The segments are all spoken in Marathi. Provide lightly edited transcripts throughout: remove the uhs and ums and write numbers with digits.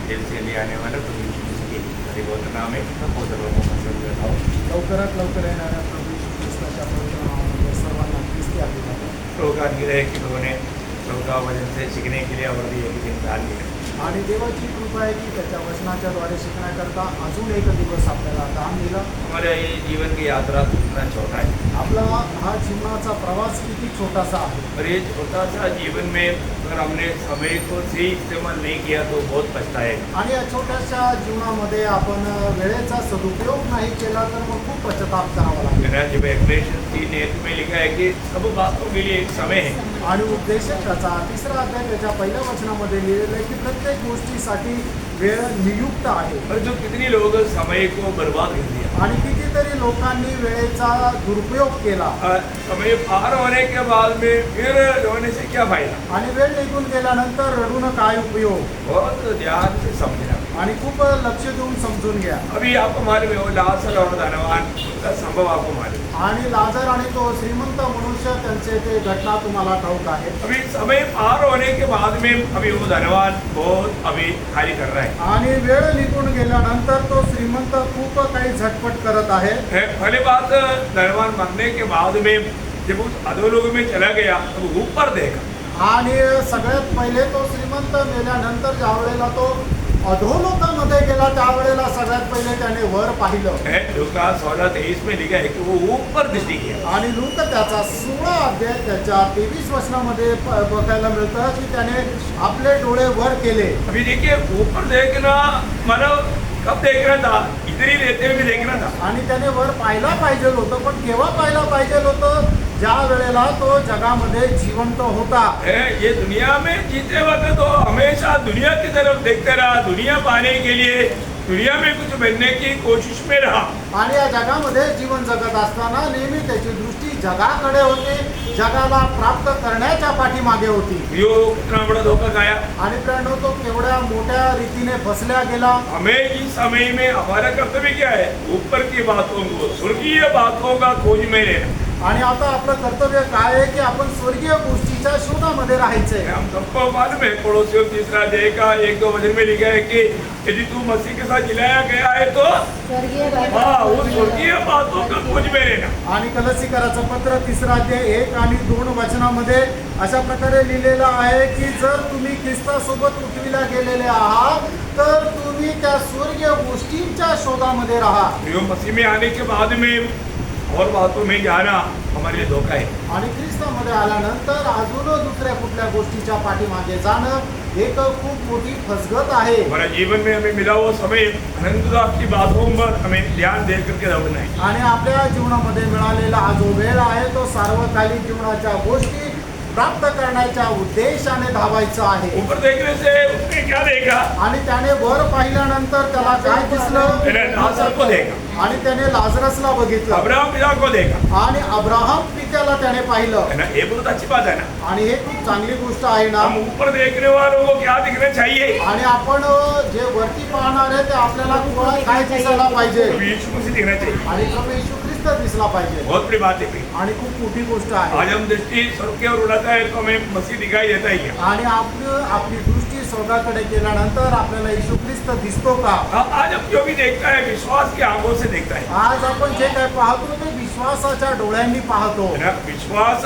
जेल से ले आने वाला प्रभु यीशु मसीह के परिवर्तन नाम है प्रभु सर्वों का सर्व लवकरात लवकर येणाऱ्या प्रभू येशू ख्रिस्ताच्या पवित्र नावामध्ये सर्वांना ख्रिस्ती आशीर्वाद. प्रभु का अनुग्रह है कि प्रभु ने प्रभु का वचन से सीखने के लिए और भी एक दिन दान दिया. आणि देवाची कृपा आहे की त्याच्या वचनाच्या द्वारे शिकण्याकरता अजून एक दिवस आपल्याला दान दिलं. हमारे ये जीवन की यात्रा कितना छोटा है आपला हा जीवनाचा प्रवास किती छोटासा आहे. और ये छोटा सा जीवन में अगर हमने समय को सही इस्तेमाल नहीं किया तो बहुत पछताएगा. आणि या छोट्याशा जीवनामध्ये आपण वेळेचा सदुपयोग नाही केला तर मग खूप पश्चाताप करावा लागेल. मेरा जब एक्सप्लेनेशन 3:1 में लिखा है कि सब बातों के लिए एक समय है. आणि उपदेशकाचा 3रा अध्याय त्याच्या पहिल्या वचनामध्ये लिहिलेलं आहे की प्रत्येक गोष्टीसाठी वेळ नियुक्त आहे. और जो कितनी लोग समय को बर्बाद कर दिया. आणि कितीतरी लोकांनी वेळेचा दुरुपयोग केला. समय पार होने के बाद में फिर रोने से क्या फायदा. आणि वेळ निघून गेल्यानंतर रडून काय उपयोग. बहुत ध्यान से समझना. आणि खूप लक्ष देऊन समजून घ्या. अभी आपको मालूम है वो लाजर और धनवान का संभव आपको मालूम है. आणि लाजर आणि तो श्रीमंत मनुष्य त्यांचे ते घटना तुम्हाला ठाऊक आहे. अभी समय पार होने के बाद में अभी वो धनवान बहुत अभी खाली कर रहा है. आणि वेळ निघून गेल्यानंतर तो श्रीमंत खूप काही झटपट करत आहे. पहली बात धनवान मरने के बाद में जब उस अधोलोक में चला गया तो ऊपर देखा. आणि सगळ्यात पहिले तो श्रीमंत मेल्यानंतर ज्या वेळेला तो अधोलोकामध्ये गेला त्यावेळेला सगळ्यात पहिले त्याने वर पाहिलं. लूका 16:23 में लिखा है कि वो ऊपर दृष्टि किया. आणि लूक त्याचा 16 अध्याय त्याच्या 23 वचनामध्ये बघायला मिळतं की त्याने आपले डोळे वर केले. अभी देखिए ऊपर देखना मतलब कब देखना था, इधर ही रहते हुए भी देखना था. आणि त्याने वर पाहायला पाहिजे होतं पण केव्हा पाहायला पाहिजे होतं ज्या वेळेला तो जगामध्ये जिवंत होता. ये दुनिया में जीते वक्त तो हमेशा दुनिया की तरफ देखते रहा, दुनिया पाने के लिए दुनिया में कुछ बनने की कोशिश में रहा. आणि या जगामध्ये जीवन जगत असताना नेहमी त्याची दृष्टी जगाकडे होती, जगाला प्राप्त करण्याच्या पाठीमागे होती. यो कितना बड़ा धोखा खाया. आणि प्रणव तो केवढ्या मोठ्या रीतीने फसल्या गेला. हमें इस समय में हमारा कर्तव्य क्या है, ऊपर की बातों को स्वर्गीय बातों का खोज में रहना. आणि आता आपलं कर्तव्य काय आहे की आपण स्वर्गीय गोष्टीच्या शोधामध्ये राहायचंय. हम सबको मालूम है पड़ोसियों 3रा अध्याय का 1-2 वचन में लिखा है कि यदि तू मसीह के साथ जिलाया गया है तो वो स्वर्गीय बातों का खोज में रहना. आणि कलसीकराचं पत्र 3रा अध्याय 1 आणि 2 वचनामध्ये अशा प्रकारे लिहिलेलं आहे की जर तुम्ही ख्रिस्तासोबत उठविल्या गेलेले आहात तर तुम्ही त्या स्वर्गीय गोष्टींच्या शोधामध्ये राहा. यो मसीह में आने के बाद में और बातों में जाना हमारे लिए धोखा है. आणि ख्रिस्तामध्ये आल्यानंतर अजून दुसऱ्या कुठल्या गोष्टीच्या पाठीमागे जाणं एक खूप मोठी फसगत आहे. हमारा जीवन में हमें मिला वो समय अनंतता की बातों पर हमें ध्यान दे करके दौड़ना है. आणि आपल्या जीवनामध्ये मिळालेला हा जो वेळ आहे तो सार्वकालिक जीवनाच्या गोष्टी प्राप्त करण्याच्या उद्देशाने धावायचं आहे. ऊपर देखने से उसने क्या देखा, आणि त्याने वर पाहिल्यानंतर त्याला काय दिसलं, मैंने लाजर को देखा, आणि त्याने लाजरसला बघितलं, अब्राहम पिता को देखा. आणि अब्राहम पित्याला त्याने पाहिलं. है ना, ये बहुत अच्छी बात है ना. आणि हे खूप चांगली गोष्ट आहे ना. हम ऊपर देखने वालों को क्या दिखना चाहिए, आणि आपण जे वरती पाहणार आहे ते आपल्याला काय दिसायला पाहिजे. प्रभु यीशु मसीह दिखना चाहिए. आणि प्रभू येशू ख्रिस्त दिसला पाहिजे. बहुत बड़ी बात है. आणि खूप मोठी गोष्ट आहे. आज हम दृष्टि स्वर्ग की ओर उड़ाता है तो हमें मसीह दिखाई देता ही है. आणि आपली दृष्टी स्वर्गाकडे केल्यानंतर आपल्याला येशू ख्रिस्त दिसतो का. आज हम जो भी देखता है विश्वास की आंखों से देखता है. आज आपण जे काय पाहतो ते विश्वासाच्या डोळ्यांनी पाहतो. है ना, विश्वास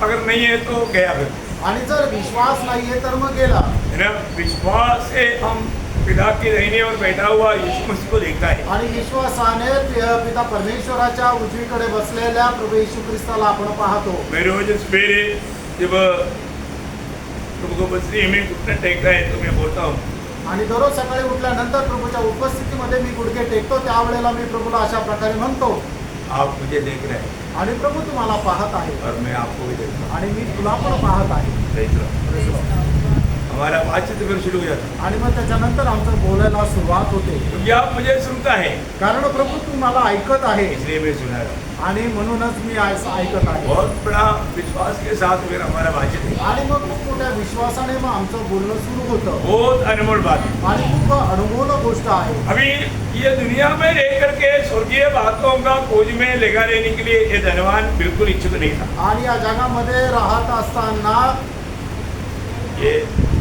अगर नहीं है तो गया फिर. आणि जर विश्वास नाहीये तर मग गेला. है ना, विश्वास से हम पिता के दाहिने और बैठा हुआ यीशु मसीह को देखता है. आणि विश्वासाने पिता परमेश्वराच्या उजवीकडे बसलेल्या प्रभू येशू ख्रिस्ताला आपण पाहतो. मैं रोज सवेरे जब प्रभु को मसीह में घुटने टेकता है तो मैं बोलता हूँ, आणि दररोज सकाळी उठल्यानंतर प्रभूच्या उपस्थितीमध्ये मी गुडघे टेकतो. त्यावेळेला मी प्रभूला अशा प्रकारे म्हणतो, आप मुझे देख रहे हैं आणि प्रभू तुम्हाला पाहत आहे और मैं आपको भी देखता हूँ. आणि मी तुला पण पाहत आहे. Praise the Lord. हमारा बातचीत फिर शुरू हो जाता है आणि मग त्याच्यानंतर आमचं बोलायला सुरुवात होते. क्योंकि आप मुझे सुनता है कारण प्रभू तू मला ऐकत आहे इसलिए मैं सुना रहा हूँ. आणि म्हणूनच मी ऐकत आहे. बहुत बड़ा विश्वास के साथ फिर हमारा बातचीत है. आणि मग खूप मोठ्या विश्वासाने मग आमचं बोलणं सुरू होतं. बहुत अनमोल बात है. आणि खूप अनुभवलं गोष्ट आहे. अभी ये दुनिया में रह करके स्वर्गीय बातों का खोज में लगा रहने के लिए ये धनवान बिल्कुल इच्छुक नहीं था. आणि या जगामध्ये राहत असताना ये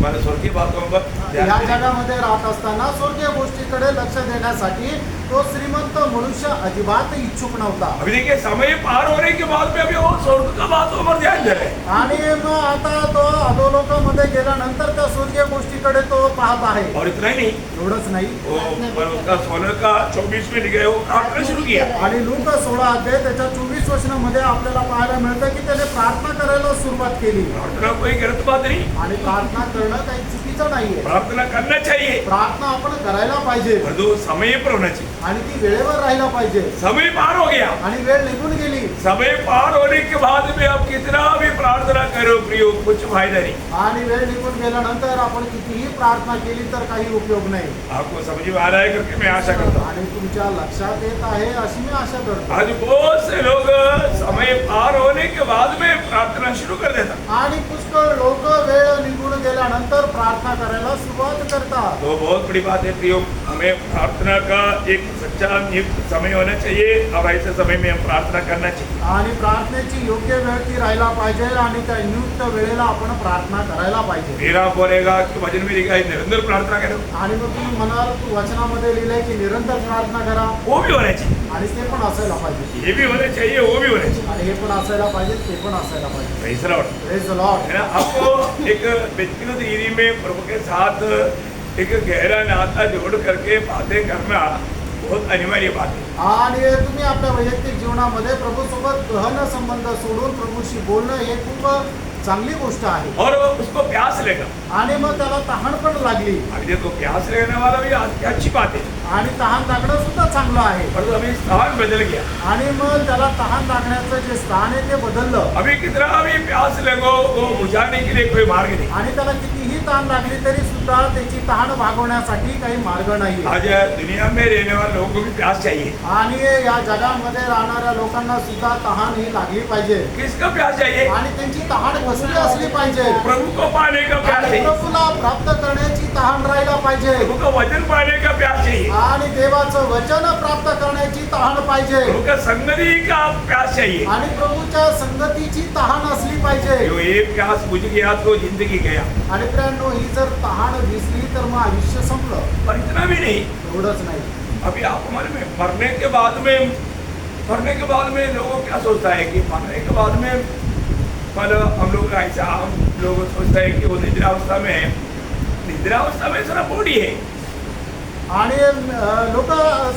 तुम्हाला स्वर्गीय बातों पर या ध्यान देने- जगामध्ये राहत असताना स्वर्गीय गोष्टीकडे लक्ष देण्यासाठी तो श्रीमंत मनुष्य अजिबात इच्छुक नव्हता. अभी देखिए समय पार होने के बाद में अभी वो स्वर्ग का बातों पर ध्यान दे रहे हैं. आणि मग आता तो अधोलोकामध्ये गेल्यानंतर त्या स्वर्गीय गोष्टीकडे तो पाहत आहे. और इतना ही नहीं, एवढंच नाही, वो पर उसका 16 का 24 में लिखे वो प्रार्थना शुरू किया. आणि लूक 16 अध्याय त्याच्या 24 वचनामध्ये आपल्याला पाहायला मिळतं की त्याने प्रार्थना करायला सुरुवात केली. प्रार्थना कोई गलत बात नहीं, आणि प्रार्थना करणं काही चुकीचं नाहीये. प्रार्थना करना चाहिए, प्रार्थना आपण करायला पाहिजे पर जो समय पर होना चाहिए. आणि ती वेळेवर राहायला पाहिजे. समय पार हो गया, आणि वेळ निघून गेली. समय पार होने के बाद में आप कितना भी प्रार्थना करो प्रियो, कुछ फायदा नहीं. आणि वेळ निघून गेल्यानंतर आपण कितीही प्रार्थना केली तर काही उपयोग नाही. आपको समझ में आ रहा है करके मैं आशा करता हूँ. आणि तुमच्या लक्षात येत आहे अशी मी आशा करतो. आज बहुत से लोग समय पार होने के बाद में प्रार्थना शुरू कर देता. आणि पुष्कळ लोक वेळ निघून गेल्यानंतर प्रार्थना करायला सुरुवात करतात. तो बहुत बड़ी बात है प्रियो, हमें प्रार्थना का एक सच्चा नियुक्त समय होना चाहिए और ऐसे समय में हम प्रार्थना करना चाहिए. आणि प्रार्थनेची योग्य वेळ ती राहायला पाहिजे आणि त्या नियुक्त वेळेला आपण प्रार्थना करायला पाहिजे. मेरा बोलेगा कि भजन में लिखा है निरंतर प्रार्थना करो, आणि मग तुम्ही म्हणाल तू वचनामध्ये लिहिलंय की निरंतर प्रार्थना करा, वो भी होना चाहिए. आणि ते पण असायला पाहिजे. ये भी होना चाहिए, वो भी होना चाहिए. आणि हे पण असायला पाहिजे, ते पण असायला पाहिजे. Praise the Lord. Praise the Lord. है ना. आपको एक व्यक्तिगत रीति में प्रभु के साथ एक गहरा नाता जोड़ करके बातें करना बहुत अनिवार्य बात है. आणि तुम्ही आपल्या वैयक्तिक जीवनामध्ये प्रभूसोबत गहन संबंध सोडून प्रभूशी बोलणं हे खूप चांगली गोष्ट आहे. और उसको प्यास लेगा. आणि मग त्याला तहान पण लागली. अभी देखो प्यास लेने वाला भी अच्छी बात है, आणि तहान लागणं सुद्धा चांगलं आहे. पर तो अभी स्थान बदल गया. आणि मग त्याला तहान लागण्याचं जे स्थान आहे ते बदललं. अभी कितना भी प्यास लगो वो बुझाने के लिए कोई मार्ग नहीं. आणि त्याला कितीही तहान लागली तरी सुद्धा त्याची तहान भागवण्यासाठी काही मार्ग नाही. आज दुनिया में रहने वाले लोगों को भी प्यास चाहिए. आणि या जगामध्ये राहणाऱ्या लोकांना सुद्धा तहान ही लागली पाहिजे. किसका प्यास चाहिए? आणि त्यांची तहान कसली असली पाहिजे? प्रभु को पाने का प्यास आणि चाहिए, प्रभूला प्राप्त करण्याची तहान राहायला पाहिजे. प्रभु का वचन पाने का प्यास चाहिए, आणि देवाचं वचन प्राप्त करण्याची तहान पाहिजे. प्रभु का संगति का प्यास चाहिए. आणि प्रभूच्या संगतीची तहान असली पाहिजे. जो ये प्यास बुझ गया तो जिंदगी गया. आणि प्रियांनो, ही जर तहान भिजली तर मग आयुष्य संपलं. पर इतना भी नहीं, एवढंच नाही. अभी आप हमारे में मरने के बाद में लोगों क्या सोचता है कि मरने के बाद में मतलब हम लोग ऐसा हम लोग सोचता है कि वो निद्रावस्था में है. निद्रावस्था में सारा बॉडी है. आणि लोक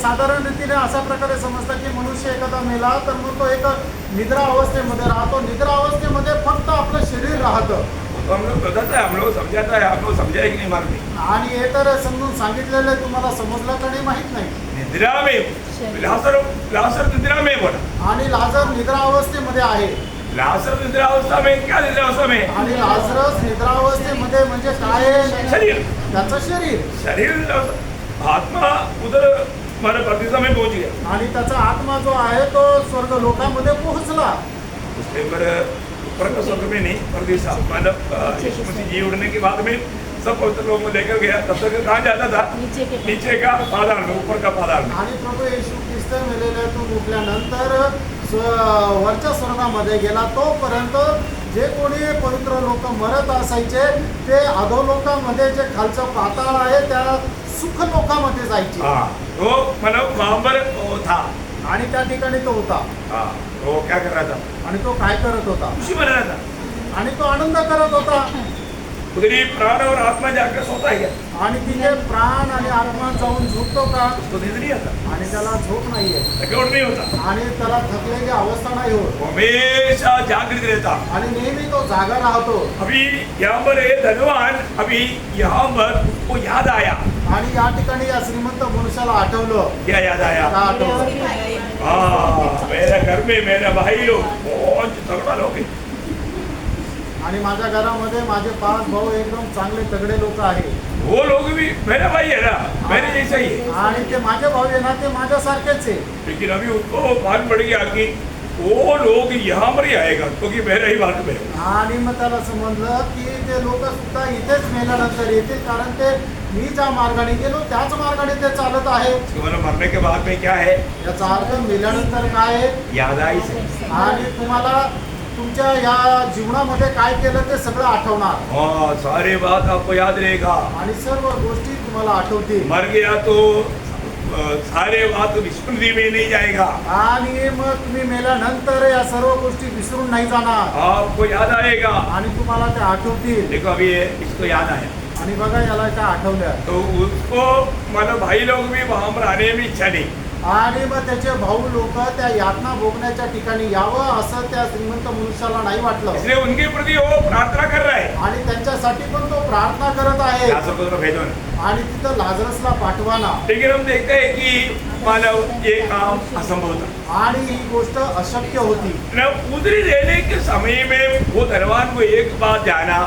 साधारण रीतीने अशा प्रकारे समजतात की मनुष्य एखादा मेला तर मग तो एक निद्रा अवस्थेमध्ये राहतो. निद्रा अवस्थेमध्ये फक्त आपलं शरीर राहतं. तो हम लोग बताता है, हम लोग समझाता है, आप लोग समझाए कि नहीं मालूम. आणि हे तर समजून सांगितलेलं आहे, तुम्हाला समजलं का नाही माहित नाही. निद्रा में लासर निद्रा में बोला. आणि लाजर निद्रा अवस्थेमध्ये आहे. लासर निद्रावस्था में क्या निद्रावस्था में? आणि लाजरस निद्रा अवस्थेमध्ये म्हणजे काय आहे? शरीर. त्याचं शरीर. आत्मा उधर हमारे प्रतिष्ठा में पहुंच गया. आणि त्याचा आत्मा जो आहे तो स्वर्ग लोकामध्ये पोहोचला. उसके ऊपर का स्वर्ग में नहीं, प्रतिष्ठा मतलब यीशु मसीह जी उड़ने के बाद में सब पवित्र लोगों को लेकर गया. तब तक कहाँ जाता था? नीचे का पाताल में, ऊपर का पाताल में. आणि प्रभू येशू ख्रिस्त मेलेल्यातून उठल्यानंतर वरच्या स्वर्गामध्ये गेला. तोपर्यंत जे कोणी पवित्र लोक मरत असायचे ते अधोलोकामध्ये जे खालचं पाताळ आहे त्या सुख लोकामध्ये जायचे. हाँ, तो मतलब वहाँ पर वो था. आणि त्या ठिकाणी तो होता. हाँ, वो क्या कर रहा था? आणि तो काय करत होता? खुशी मना रहा था. आणि तो आनंद करत होता. उधर ही प्राण और आत्मा जाकर सोता है क्या? आणि तिथे प्राण आणि आत्मा जाऊन झोपतो का? उसको नींद नहीं आता, आणि त्याला झोप नाहीये. थकावट नहीं होता. आणि त्याला थकलेली अवस्था नाही होत. वो हमेशा जागृत रहता. आणि नेहमी तो जागा राहतो. अभी यहाँ पर है धनवान, अभी यहाँ पर उसको याद आया. आणि या ठिकाणी या श्रीमंत मनुष्याला आठवलं. क्या याद आया? का आठवलं? मेरे घर में मेरे भाई लोग बहुत तगड़ा लोग हैं. आणि माझ्या घरामध्ये माझे 5 भाऊ एकदम चांगले तगडे लोक आहेत. वो लोग भी मेरा भाई है ना, मेरे जैसा ही है. आणि ते माझे भाऊ आहे ना, ते माझ्यासारखेच आहे. लेकिन अभी उसको मालूम पड़ गया कि वो लोग यहाँ पर ही आएगा क्योंकि मेरा ही बात में. आणि मग त्याला समजलं की ते लोक सुद्धा इथेच मेल्यानंतर येतील, कारण ते मी ज्या मार्गाने गेलो त्याच मार्गाने ते चालत आहे. मतलब मरने के बाद में क्या है? याचा अर्थ मेल्यानंतर काय आहे? याद आई से. आणि तुम्हाला तुमच्या या जीवनामध्ये काय केलं ते सगळं आठवणार हाँ, सारे बात आपको याद रहेगा। आणि सर्व गोष्टी तुम्हाला आठवतील मर गया तो सारे बात स्मृति में नहीं जाएगा। आणि मग तुम्ही मेल्यानंतर या सर्व गोष्टी विसरून नाही जाणार आपको याद आएगा। आणि तुम्हाला ते आठवतील देखो अभी इसको याद आया आणि बघा याला काय आठवलं तो उसको मतलब भाई लोग भी वहां पर आने में इच्छा नहीं। आणि मग त्याचे भाऊ लोक त्या यातना भोगण्याच्या ठिकाणी यावं असं त्या श्रीमंत मनुष्याला नाही वाटलं इसलिए उनके प्रति वो प्रार्थना कर रहा है, आणि त्यांच्यासाठी पण तो प्रार्थना करत आहे लाजर को तो भेजो ना। आणि तिथं लाजरसला पाठवा ना लेकिन हम देखते हैं कि मानव ये काम असंभव था। आणि ही गोष्ट अशक्य होती न उधरी रहने के समय में वो धनवान को एक बात जाना,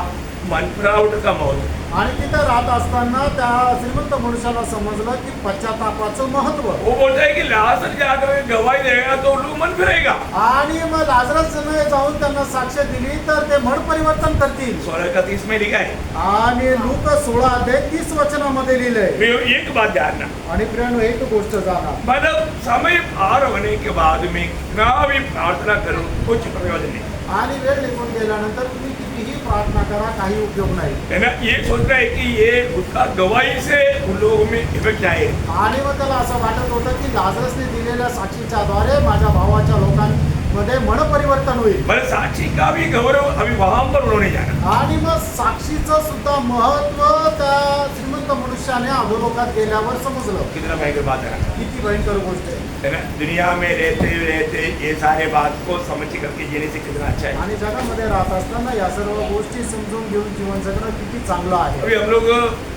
मनफरावट का मौत। आणि तिथं राहत असताना त्या श्रीमंत मनुष्याला समजलं की पश्चातापाचं महत्व वो बोलता है कि लाजर जाकर गवाही देगा तो लोग मन फिरेगा। आणि मग लाजरस जाऊन त्यांना साक्ष दिली तर ते मन परिवर्तन करतील 16:30 में लिखा है। आणि लूक 16:30 वचनामध्ये लिहिलंय मैं एक बात जानना, आणि प्रियानो एक गोष्ट जाणा मतलब समय पार होने के बाद में कितना भी प्रार्थना करो कुछ प्रयोजन नहीं आणि वेळ निघून गेल्यानंतर तुम्ही कितीही प्रार्थना करा काही उपयोग नाही है ना। ये सोच रहा है कि ये उसका गवाही से उन लोगों में इफेक्ट आए। आणि मग त्याला असं वाटत होतं की लाजरसने दिलेल्या साक्षीच्या द्वारे माझ्या भावाच्या लोकांमध्ये मन परिवर्तन होईल मतलब साक्षी का भी गौरव अभी वहां पर उन्होंने जाना। आणि मग साक्षीचं सुद्धा महत्व त्या श्रीमंत मनुष्याने अधोलोकात गेल्यावर समजलं कितना भयंकर बात है किती भयंकर गोष्ट है ना। दुनिया में रहते ये सारे बात को समझ करके जीने से कितना अच्छा है। आणि जगामध्ये राहत असताना या सर्व गोष्टी समजून घेऊन जीवन जगणं किती चांगलं आहे अभी हम लोग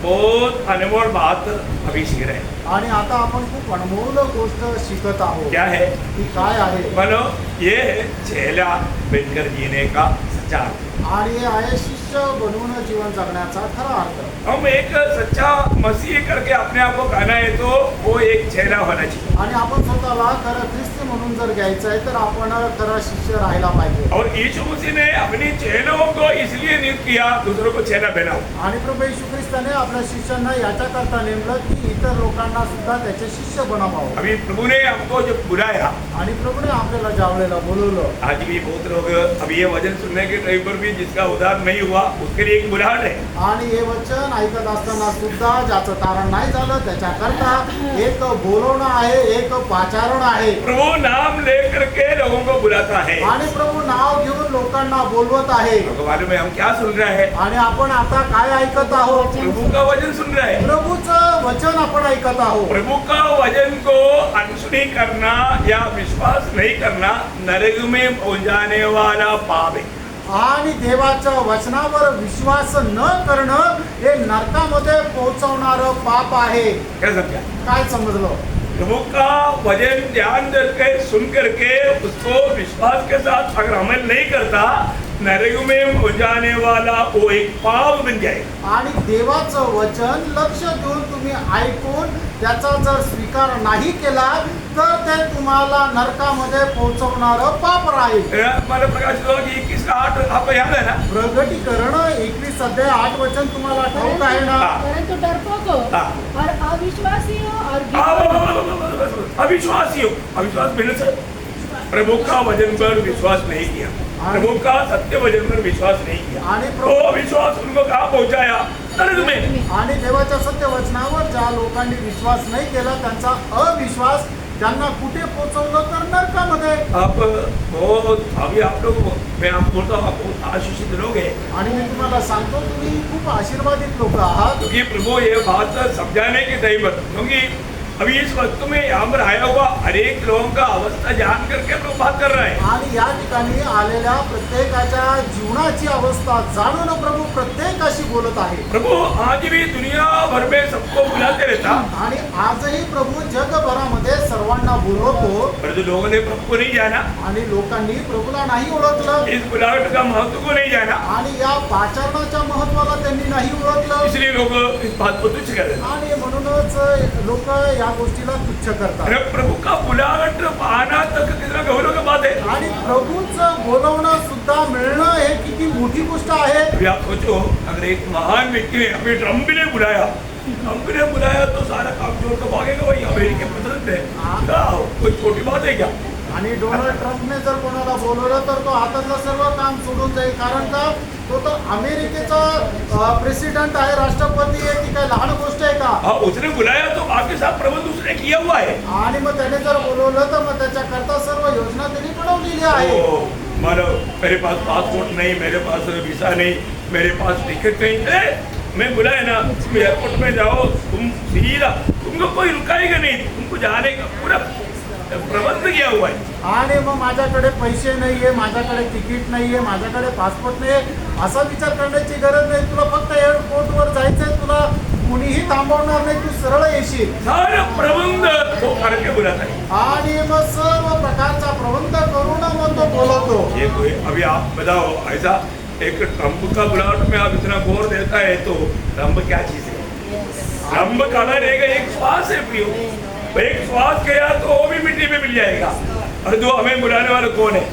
बहुत अनमोल बात अभी सीख रहे हैं। आणि आता आपण खूप अनमोल गोष्ट शिकत आहोत क्या है? ती काय आहे मानो ये है चेला बनकर जीने का सच्चा अर्थ। आणि हे आहे शिष्य बनवून जीवन जगण्याचा खरा अर्थ हम एक सच्चा मसीह करके अपने आप को कहना है तो वो एक चेला होना चाहिए। आणि आपण स्वतःला खरं ख्रिस्ती म्हणून जर घ्यायचं आहे तर आपण खरा शिष्य राहायला पाहिजे और यीशु मसीह ने अपने चेलों को इसलिए नियुक्त किया दूसरों को चेला बनाओ। आणि प्रभू येशू ख्रिस्ताने आपल्या शिष्यांना याच्याकरता नेमलं की इतर लोकांना सुद्धा त्याचे शिष्य बनावावं अभी प्रभु ने हमको जो बुलाया, आणि प्रभूने आपल्याला ज्यावेळेला बोलवलं आज भी बहुत लोग अभी ये वचन सुनने के टाइम पर भी जिसका उद्धार नहीं हुआ उसके लिए एक बुलाहट है। आणि हे वचन ऐकत असताना सुद्धा ज्याचं तारण नाही झालं त्याच्याकरता एक बोलवणं आहे एक पाचारण आहे प्रभु नाम लेकर के लोगों को बुलाता है। आणि प्रभू नाव घेऊन लोकांना बोलवत आहे आपको मालूम है हम क्या सुन रहे हैं? आणि आपण आता काय ऐकत आहोत प्रभु का वचन सुन रहे हैं। प्रभूचं वचन आपण ऐकत आहोत प्रभु का वचन को अनसुनी करना या विश्वास नहीं करना नरक में पहुंचाने वाला पाप है। आणि देवाच्या वचनावर विश्वास न करणं हे नरकामध्ये पोहोचवणारं पाप आहे क्या समझा? काय समजलं प्रभु का वचन ध्यान देकर सुन करके उसको विश्वास के साथ अगर अमल नहीं करता नरक में पहुंचाने वाला वो एक पाप बन जाएगा। आणि देवाचं वचन लक्ष देऊन तुम्ही ऐकून त्याचा जर स्वीकार नाही केला तर ते तुम्हाला नरकामध्ये पोहोचवणारं पाप राहील मला प्रकाशित हुआ कि 21:8 आपको याद है ना? प्रगटीकरण 21:8 वचन तुम्हाला ठाऊक आहे ना परंतु डरपोको हाँ। और अविश्वासियों और अविश्वासी हो, अविश्वास मिलने से प्रभु का वचन पर विश्वास नहीं किया, प्रभु का सत्य वचन पर विश्वास नहीं किया आणि वो अविश्वास उनको कहाँ पहुंचाया? नरक में। आणि देवाच्या सत्य वचनावर ज्या लोकांनी विश्वास नाही केला त्यांचा अविश्वास त्यांना कुठे पोहोचवलं तर नरकामध्ये आप बहुत अभी आप लोग मैं आपको बोलता हूँ आप बहुत आशीषित लोग हैं आणि मी तुम्हाला सांगतो तुम्ही खूप आशीर्वादित लोक आहात क्योंकि प्रभु ये बात समझाने के टाइम पर क्योंकि अभी इस वक्त में यहाँ पर आया हुआ हरेक लोगों का अवस्था जान करके प्रभु बात कर रहा है। आणि या ठिकाणी आलेल्या प्रत्येकाच्या जीवनाची अवस्था जाणून प्रभु प्रत्येकाशी बोलत आहे प्रभु आज भी दुनिया भर में सबको बुलाते रहता आणि आजही प्रभू जगभरामध्ये सर्वांना बोलवतो पर जो लोगों ने प्रभु को नहीं जाना, आणि लोकांनी प्रभूला नाही ओळखलं इस बुलाहट का महत्व को नहीं जाना, आणि या पाचारणाच्या महत्वाला त्यांनी नाही ओळखलं इसलिए लोग इस बात को तुच्छ कर रहे हैं। आणि म्हणूनच लोक या गोष्टीला तुच्छ करतात अरे प्रभु का बुलाहट पाना तक कितना गौरव की बात है। आणि प्रभूचं बोलवणं सुद्धा मिळणं हे किती मोठी गोष्ट आहे अभी आप सोचो अगर एक महान व्यक्ति ने अभी ट्रम्प भी ने बुलाया तो सारा काम छोड़ कर भागेगा, वही अमेरिकी प्रेसिडेंट है, क्या कोई छोटी बात है क्या? आणि डोनाल्ड ट्रम्पने जर कोणाला बोलवलं तर तो हातातलं सर्व काम सोडून जाईल. कारण का तो तर अमेरिकेचा प्रेसिडेंट आहे, राष्ट्रपती आहे. ती काय लहान गोष्ट आहे का? हाँ, उसने बुलाया तो बाकी सब प्रबंध उसने किया हुआ है. आणि मग त्याने जर बोलवलं तर मग त्याच्याकरता सर्व योजना त्यांनी बनवलेली आहे. मानो मेरे पास पासपोर्ट नहीं, मेरे पास वीसा नहीं, मेरे पास टिकट नहीं. मैं बुलाया ना, तुम एयरपोर्ट में जाओ, तुम सीधा, तुमको कोई रुकाएगा नहीं, तुमको जाने का पूरा प्रबंध किया हुआ है. आणि मग माझ्याकडे पैसे नाहीये, माझ्याकडे तिकीट नाहीये, माझ्याकडे पासपोर्ट नाहीये असा विचार करण्याची गरज नाही. तुला फक्त एअरपोर्टवर जायचंय, तुला कुणीही थांबवणार नाही, तू सरळ येशील. सारा प्रबंध तो करके बुलाता है. आणि मग सर्व प्रकारचा प्रबंध करून मग तो बोलवतो. ये कोई अभी आप बताओ, ऐसा एक ट्रम्प का बुलावट में आप इतना गौर देता है तो ट्रम्प क्या चीज है? ट्रम्प खड़ा रहेगा, एक श्वास है प्रियो. एक श्वास गया तो वो भी मिट्टी में मिल जाएगा. और जो हमें बुलाने वाले कौन है?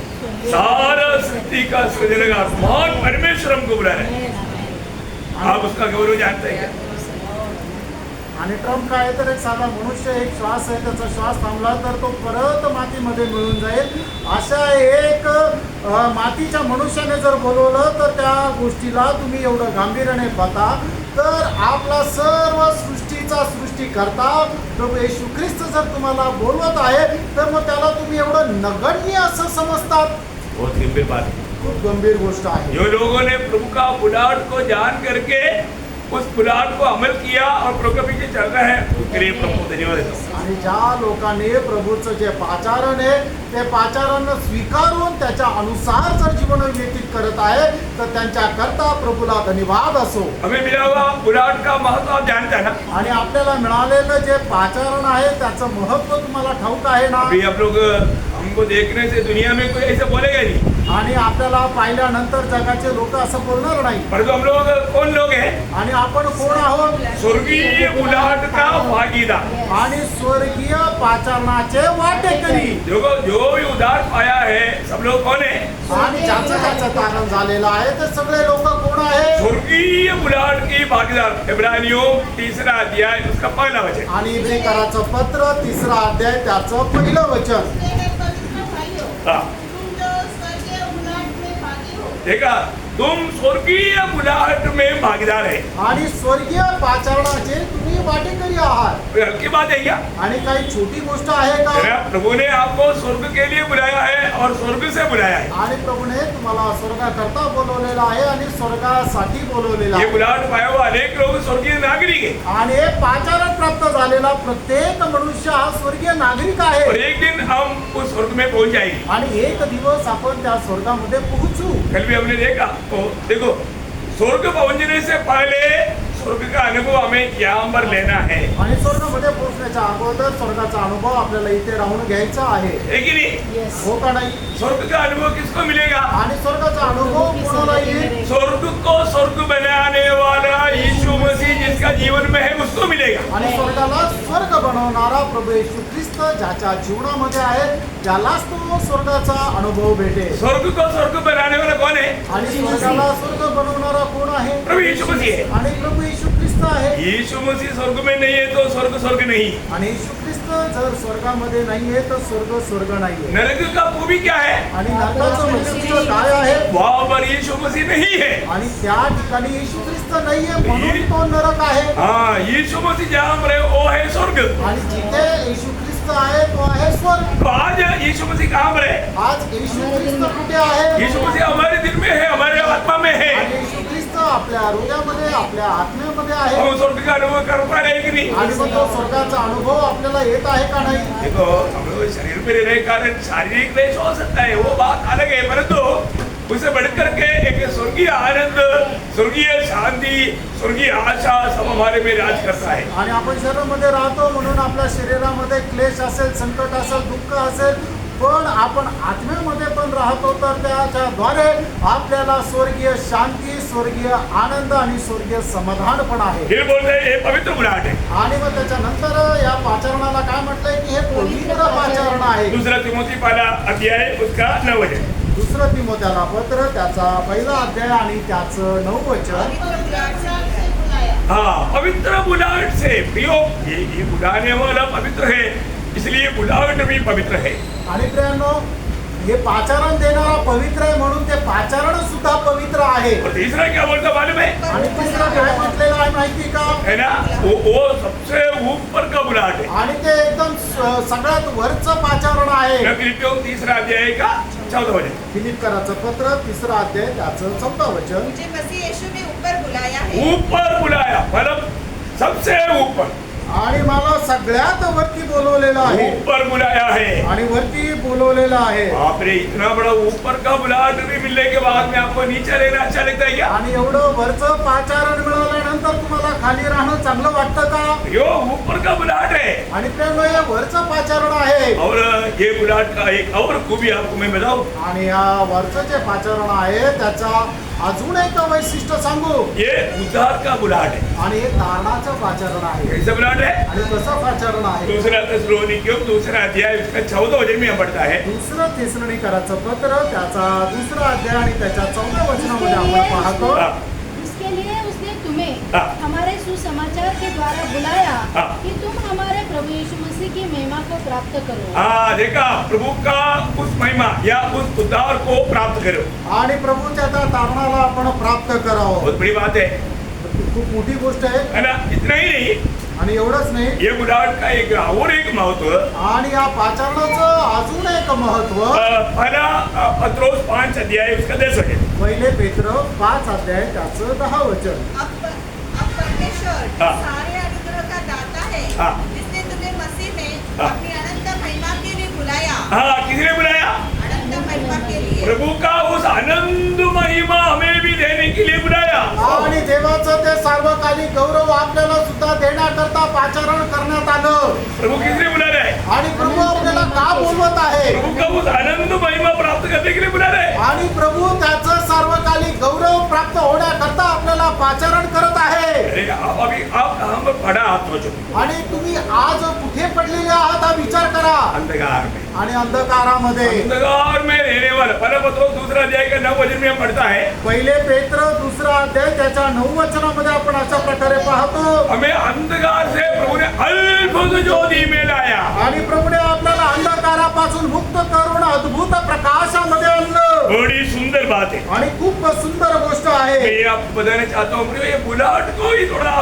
सारा सृष्टि का सृजनकार महान परमेश्वर हमको बुला रहे हैं. आप उसका गौरव जानते हैं क्या? आणि ट्रम्प काय तर एक साधा मनुष्य, एक श्वास आहे, त्याचा श्वास थांबला तर तो परत मातीमध्ये मिळून जाईल. अशा एक मातीच्या मनुष्याने जर बोलवलं तर त्या गोष्टीला तुम्ही एवढं गांभीर्याने पाहता. तर आपला सर्व सृष्टीचा सृष्टीकर्ता प्रभू येशू ख्रिस्त जर तुम्हाला बोलवत आहे तर मग त्याला तुम्ही एवढं नगण्य असं समजतात. बहुत गंभीर बात है. खूप गंभीर गोष्ट आहे. जो लोगों ने प्रभु का बुलाहट को जान करके उस बुलाहट को अमल किया और प्रभु के पीछे चल रहे हैं, उसके लिए प्रभु को धन्यवाद देता हूं. आणि ज्या लोकांनी प्रभूचं जे पाचारण आहे ते पाचारण स्वीकारून त्याच्या अनुसार जर जीवन व्यतीत करत आहे तर त्यांच्या करता प्रभूला धन्यवाद असो. हमें मिला हुआ बुलाहट का महत्व आप जानते हैं ना. आणि आपल्याला मिळालेलं जे पाचारण आहे त्याचं महत्व तुम्हाला ठाऊक आहे ना. अभी आप लोग हमको देखने से दुनिया में कोई ऐसा बोलेगा नहीं, आणि आपल्याला पाहिल्यानंतर जगाचे लोक असं बोलणार नाही. परंतु हम लोग कौन लोग हैं? आणि आपण कोण आहोत? स्वर्गीय बुलाहट का भागीदार. आणि स्वर्गीय पाचारणाचे वाटेकरी. देखो, जो भी उद्धार पाया है सब लोग कौन है? आणि ज्याचं त्याचं तारण झालेलं आहे ते सगळे लोक कोण आहे? स्वर्गीय बुलाहट की भागीदार. इब्रानियों 3रा अध्याय उसका पहला वचन. आणि इब्रिकराचं पत्र 3रा अध्याय त्याचं पहिलं वचन. हाँ, देखा, तुम स्वर्गीय बुलाहट में भागीदार है. आणि स्वर्गीय पाचारणाचे तुम्ही वाटेकरी आहात. कोई हल्की बात है क्या? आणि काही छोटी गोष्ट आहे का? मेरा प्रभु ने आपको स्वर्ग के लिए बुलाया है और स्वर्ग से बुलाया है. आणि प्रभूने तुम्हाला स्वर्गाकरता बोलवलेला आहे आणि स्वर्गासाठी बोलवलेला ये आहे. बुलाहट पाया हुआ अनेक लोग स्वर्गीय नागरिक है. आणि हे पाचारण प्राप्त झालेला प्रत्येक मनुष्य हा स्वर्गीय नागरिक और आहे. एक दिन हम उस स्वर्ग में पहुंच जाएंगे. आणि एक दिवस आपण त्या स्वर्गामध्ये पोहोचू. कल भी हमने देखा तो देखो, स्वर्ग पहुंचने से पहले स्वर्ग का अनुभव हमें यहाँ पर लेना है. आणि स्वर्गामध्ये पोहोचण्याच्या अगोदर स्वर्गाचा अनुभव आपल्याला इथे राहून घ्यायचा आहे. है कि नहीं? हो का नाही? स्वर्ग का अनुभव किसको मिलेगा? आणि स्वर्गाचा अनुभव कोणाला येईल? स्वर्ग को स्वर्ग बनाने वाला यीशु मसीह जिसका जीवन में है उसको मिलेगा. आणि स्वर्गाला स्वर्ग बनवणारा प्रभू येशू ख्रिस्त ज्याच्या जीवनामध्ये आहे त्यालाच तो स्वर्गाचा अनुभव भेटेल. स्वर्ग को स्वर्ग बनाने वाला कौन है? आणि स्वर्गाला स्वर्ग बनवणारा कोण आहे? प्रभु यीशु मसीह है. आणि प्रभू येशू ख्रिस्त आहे. यीशु मसीह स्वर्ग में नहीं है तो स्वर्ग स्वर्ग नहीं. आणि येशू ख्रिस्त जर स्वर्गामध्ये नाहीये तर स्वर्ग स्वर्ग नाहीये. नरक का भूमि क्या है? आणि नरकाचं वैशिष्ट्य काय आहे? वहां पर यीशु मसीह नहीं है. आणि त्या ठिकाणी येशू ख्रिस्त नाहीये म्हणून तो नरक आहे. हाँ, यीशु मसीह जहाँ पर है वो है स्वर्ग. आणि जिथे येशू ख्रिस्त आहे तो आहे स्वर्ग. तो आज यीशु मसीह कहाँ पर है? आज येशू ख्रिस्त कुठे आहे? यीशु मसीह हमारे दिल में है, हमारे आत्मा में है. आणि येशू ख्रिस्त आपल्या हृदयामध्ये आपल्या आत्म्यामध्ये आहे. हम स्वर्ग का अनुभव कर पा रहे हैं कि नहीं? आणि मग तो स्वर्गाचा अनुभव आपल्याला येत आहे का नाही? देखो, हम लोग शरीर में रहने के कारण शारीरिक क्लेश हो सकता है, वो बात अलग है, परंतु उससे बढ़कर के एक स्वर्गीय आनंद, स्वर्गीय शांति, स्वर्गीय आशा सब हमारे में राज करता है. आणि आपण शरीरामध्ये राहतो म्हणून आपल्या शरीरामध्ये क्लेश असेल, संकट असेल, दुःख असेल, पण आपण आत्म्यामध्ये पण राहतो तर त्याच्याद्वारे आपल्याला स्वर्गीय शांती, स्वर्गीय आनंद आणि स्वर्गीय समाधान पण आहे. हे बोलते हैं, ये पवित्र बुलाहट है. आणि मग त्याच्यानंतर या पाचारणाला काय म्हटलंय की हे पवित्र पाचारण आहे. दूसरा तिमोथी पहला अध्याय उसका 9 वचन. दुसरं तिमोथेला पत्र त्याचा पहिला अध्याय आणि त्याचं 9 वचन. हाँ, पवित्र बुलाहट से प्रियो, ये बुलाने वाला पवित्र है. इसलिए बुलाहट भी पवित्र है। आणि प्रियांनो, हे पाचारण देणारा पवित्र आहे म्हणून ते पाचारण सुद्धा पवित्र आहे. और तीसरा क्या बोलता मालूम है? आणि तिसरं काय म्हटलेलं आहे माहिती का? है ना, वो सबसे ऊपर का बुलाहट है। आणि ते एकदम सगळ्यात वरचं पाचारण आहे. फिलिपियों तीसरा अध्याय का 14 वचन। फिलिपकराचं पत्र 3रा अध्याय त्याचं 14 वचन. मुझे मसीह यीशु में ऊपर बुलाया है। ऊपर बुलाया, मतलब सबसे ऊपर। आणि मला सगळ्यात वरती बोलवलेलं आहे. ऊपर बुलाया है। आणि वरती बोलवलेलं आहे. बाप रे, इतना बड़ा ऊपर का बुलाहट भी मिलने के बाद में आपको नीचे लेना अच्छा लगता है क्या? आणि एवढं वरचं पाचारण मिळाल्यानंतर तुम्हाला खाली राहणं चांगलं वाटतं का? यो ऊपर का बुलाहट है। आणि प्रेम हे वरचं पाचारण आहे. और ये बुलाहट का एक और खूबी आपको मैं बताऊं। आणि या वरचं जे पाचारण आहे त्याचा अजून एक वैशिष्ट्य सांगू. ये उद्धार का बुलाहट है। आणि हे तारणाचं पाचारण आहे. कैसा बुलाहट है? आणि कसं पाचारण आहे? दूसरा थिस्सलुनीकियों दूसरा अध्याय उसका 14 वचन में पढ़ता है। दुसरं थिस्सलुनीकराचं पत्र त्याचा 2रा अध्याय आणि त्याच्या 14 वचनामध्ये आपण पाहतो. हाँ, इसके लिए उसने तुम्हें हाँ। हमारे सुसमाचार के द्वारा बुलाया हाँ। कि तुम हमारे प्रभु यीशु मसीह की महिमा को प्राप्त करो। हाँ, देखा, प्रभु का उस महिमा या उस उद्धार को प्राप्त करो। आणि प्रभूच्या त्या तारणाला आपण प्राप्त करावं. बहुत बड़ी बात है, खूप मोठी गोष्ट आहे. है ना? इतना ही नहीं, आणि एवढंच नाही, ये बुलाहट का एक और एक महत्व। आणि या पाचारणाचं अजून एक महत्व. पहला पत्रोस 5 अध्याय उसका 10 वचन। पहिले पेत्र 5 अध्याय त्याचं 10 वचन. अब परमेश्वर हाँ। सारे अनुग्रह का दाता है, हाँ। जिसने तुम्हें मसीह में हाँ। अपनी अनंत महिमा के लिए बुलाया। हाँ, किसने बुलाया? अनंत महिमा के लिए। प्रभु का उस आनंद महिमा हमें भी देने के लिए बुलाया। आणि देवाचं ते सार्वकालिक गौरव आपल्याला सुद्धा देण्याकरता पाचारण करण्यात आलं. प्रभु किसने बुला रहा है? आणि प्रभू आपल्याला का बोलवत आहे? प्रभु का उस आनंद महिमा प्राप्त करने के लिए बुला रहा है। आणि प्रभू त्याचं सार्वकालिक गौरव प्राप्त होण्याकरता आपल्याला पाचारण करत आहे. अरे अभी आप कहाँ पर पड़ा हाथ सोचो। आणि तुम्ही आज कुठे पडलेले आहात हा विचार करा. अंधकार में। आणि अंधकारामध्ये. अंधकार में रहने वाला, पहला पत्रोस दूसरा अध्याय का 9 वचन में पढ़ता है। पहिले पेत्र 2रा अध्याय त्याच्या 9 वचनामध्ये आपण अशा प्रकारे पाहतो. हमें अंधकार से प्रभु ने अद्भुत ज्योति में लाया। आणि प्रभूने आपल्याला अंधकारापासून मुक्त करून अद्भुत प्रकाशामध्ये आणलं. बड़ी सुंदर बात है। आणि खूप सुंदर गोष्ट आहे. मैं ये आपको बताना चाहता हूँ, ये बुलाहट को ही थोड़ा